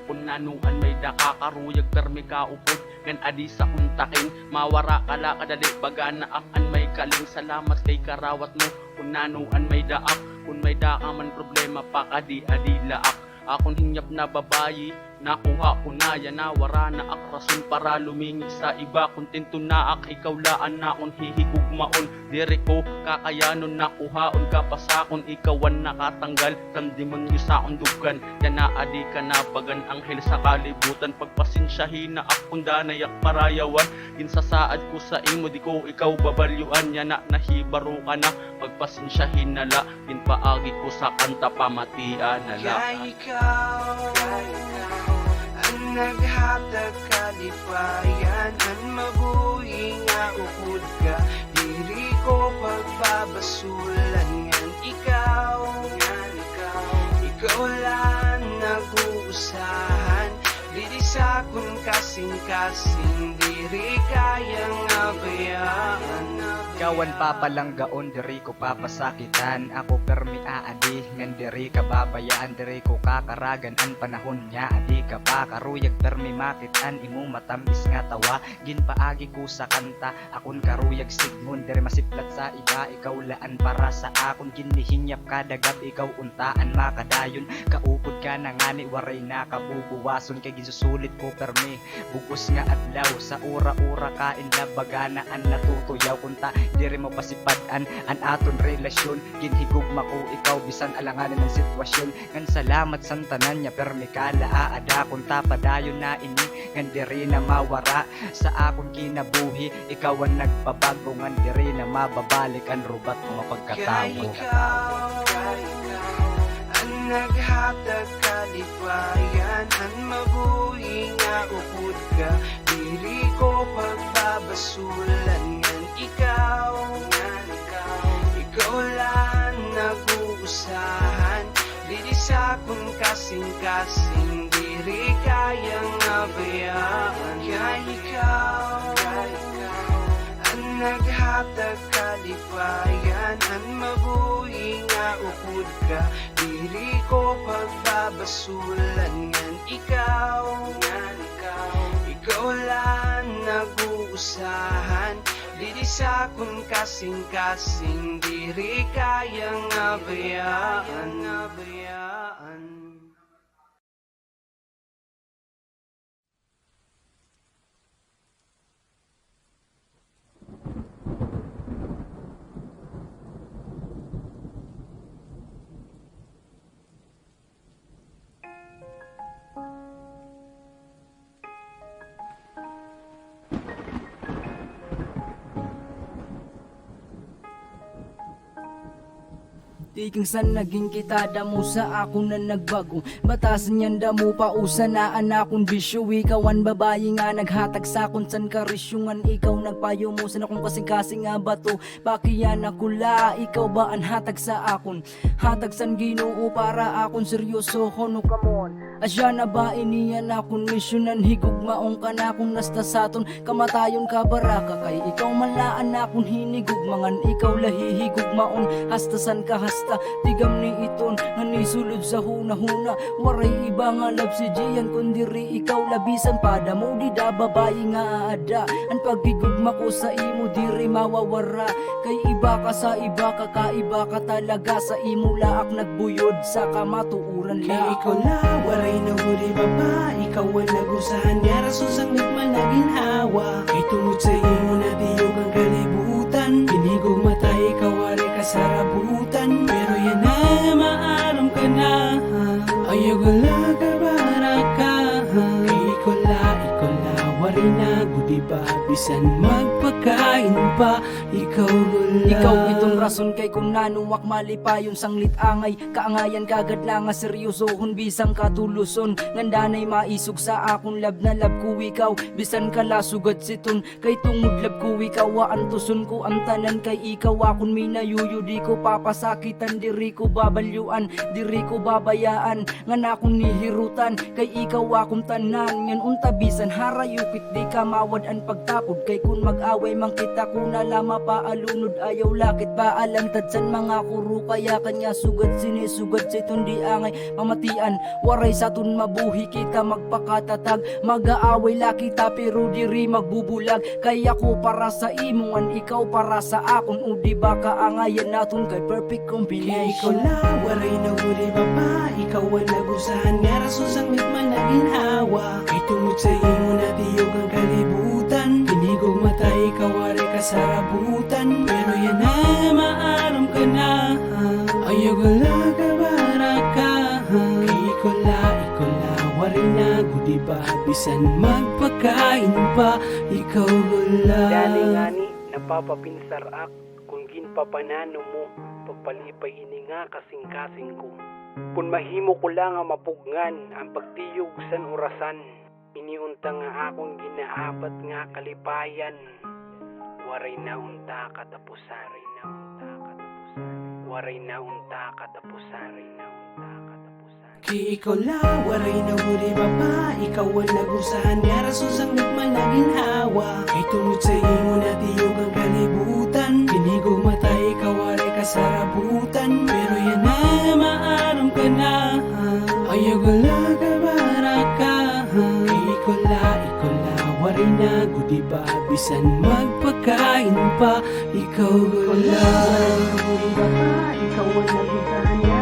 kung nanuan may dakakaruyag permi kaupod Gan adi sa untakin, mawara kala kadali Baga naak-an may kaling salamat kay karawat mo Kung nanuan may daak, kung may daaman problema Pakadi-adi laak Akon hinyap na babayi, Nakuha ko na yan na wara na ak rason para lumingi sa iba. Kontento na ak ikaw laan na akong hihigugmaon. Dire ko kakayanon nakuhaon ka pa sakon. Ikawan nakatanggal kan demonyo sa akong dugan. Yan na adi ka na bagan anghel sa kalibutan. Pagpasensyahin na akong danayak parayawan. Ginsasaad ko sa imo di ko ikaw babalyuan. Yan na nahibaro ka na pagpasensyahin na la. Ginpaagi ko sa kanta pamatian na la. Ikaw ang naghatag kalipayan, ang mabuhi nga ukod ka. Diri ko pagbabasulan ngan ikaw lang nag-uusahan. Diri sa kung kasing-kasing, diri kayang abayaan. Kawan papalanggaon, diri ko papasakitan. Ako permi aadi, ngan diri ka babayaan. Diri ko kakaragan ang panahon niya. Adi ka pa karuyag permi makitan. Imo matambis nga tawa, ginpaagi ko sa kanta. Akon karuyag sigmon, diri masiplat sa iba. Ikaw laan para sa akon, ginihinyap kadagab. Ikaw untaan makadayon, kaupod ka na ngani. Waray na kabubuwason, kay gisusulit ko permi. Bugos nga adlaw, sa ura-ura kain labaganaan. Natutuyaw kunta, diri mo pasipadan an aton relasyon. Ginhigugma ko ikaw bisan alanganan ng sitwasyon. Ngan salamat san tanan niya permi kala aada kung tapadayon na ini. Ngan diri na mawara sa akong kinabuhi. Ikaw ang nagpabago, ngan diri na mababalik ang rubat mo pagkatawo. Ikaw ang naghatag kalipayan, ang mabuhi nga ukod ka. Diri ko pagbabasulan ngan ikaw lang nag-uusahan. Diri sa kung kasing-kasing, diri kayang abayaan. Kaya ikaw ang naghatag kalipayan, ang mabuhi nga ukod ka. Diri ko pagbabasulan ngan ikaw lang nag-uusahan. Diri sa kung kasing-kasing, diri kayang abayaan. Di kang san naging kita damo sa ako na nagbago. Batasan yan damo pa usanaan akong bisyo. Ikaw ang babae nga naghatag sa akong san karisyungan. Ikaw nagpayo mo sa akong kasing-kasing nga bato. Bakiyan ako la, ikaw ba ang hatag sa akon? Hatag san Ginoo para akong seryoso hono kamon. Asya na ba iniyan akong misyonan? Higugmaong ka na akong nasta saton. Kamatayon ka baraka kay ikaw malaan akong hinigugmangan. Ikaw lahihigugmaon hasta san ka hasta. Tigam ni iton nga nisulod sa huna-huna. Waray iba nga love si Gian kundiri ikaw labisan pada mo di da babae nga aada. Ang pagigugma ko sa imo diri mawawara. Kay iba ka sa iba ka, kaiba ka talaga. Sa imo laak nagbuyod sa kamatuuran la. Ikaw la, waray na huli baba. Ikaw ang nagusahan nga rason sang nagman na ginhawa. Kay tungod sa imo na diyog ang kalibutan. Pinigog mata ikaw waray kasarabutan. Pero yan na maaram ka na. Ayaw la kabaraka. Kay ikaw la, waray na gudiba. Bisan magpakain pa, ikaw gula. Ikaw itong rason kay kung nanuwak malipayon sanglit angay. Kaangayan kagad lang nga seryosohon bisang katuluson. Ngandanay maisog sa akong lab na lab ko ikaw. Bisan kalasugad siton kay tungod lab ko ikaw. Waan tuson ko ang tanan kay ikaw akong minayuyo. Di ko papasakitan, diri ko babalyuan, diri ko babayaan. Ngan akong nihirutan kay ikaw akong tanan. Ngan unta bisan harayupit di ka mawad ang pagtapod. Kay kung mag-away mang kita ko na lama paalunod. Ayaw lakit ba alantad san mga kuro. Kaya kanya sugad sinisugad sa itong di angay mamatian. Waray sa tun mabuhi kita magpakatatag. Mag-aaway la kita pero diri magbubulag. Kaya ko para sa imongan, ikaw para sa akon. O di ba kaangayan naton kay perfect combination. Ikaw la, waray na huli baba. Ikaw ang nagusahan nga rason sang nagman na ginhawa. ginhawa Kay tungod sa imo natiyog ang kalibutan Kinigog matay kawari ka sa rabutan Pero yan na maaram ka na Ayaw gula ka baraka Kay ikola wari na gudi ba bisan magpakain pa ikaw gula Dali napapapinsarak kung ginpapanano mo pagpalipay ini nga kasing-kasing ko Pun mahimo ko lang ang mapugngan ang pagtiyog san orasan Iniunta nga akong ginaapat nga kalipayan Waray na unta katapusan Waray na unta katapusan Ki ikaw la, waray na huli baba Ikaw ang nagusahan nga rason sang nagmalagin hawa Kay tungod sa imo natiyog ang kalibutan Kinigog matay kawaray ka sa rabutan Pero yan na maaram ka na Ayaw gula ka baraka Kay ikaw la, waray na gudi ba bisan magpakain pa ikaw gula Waray na huli baba Ikaw ang nagusahan nga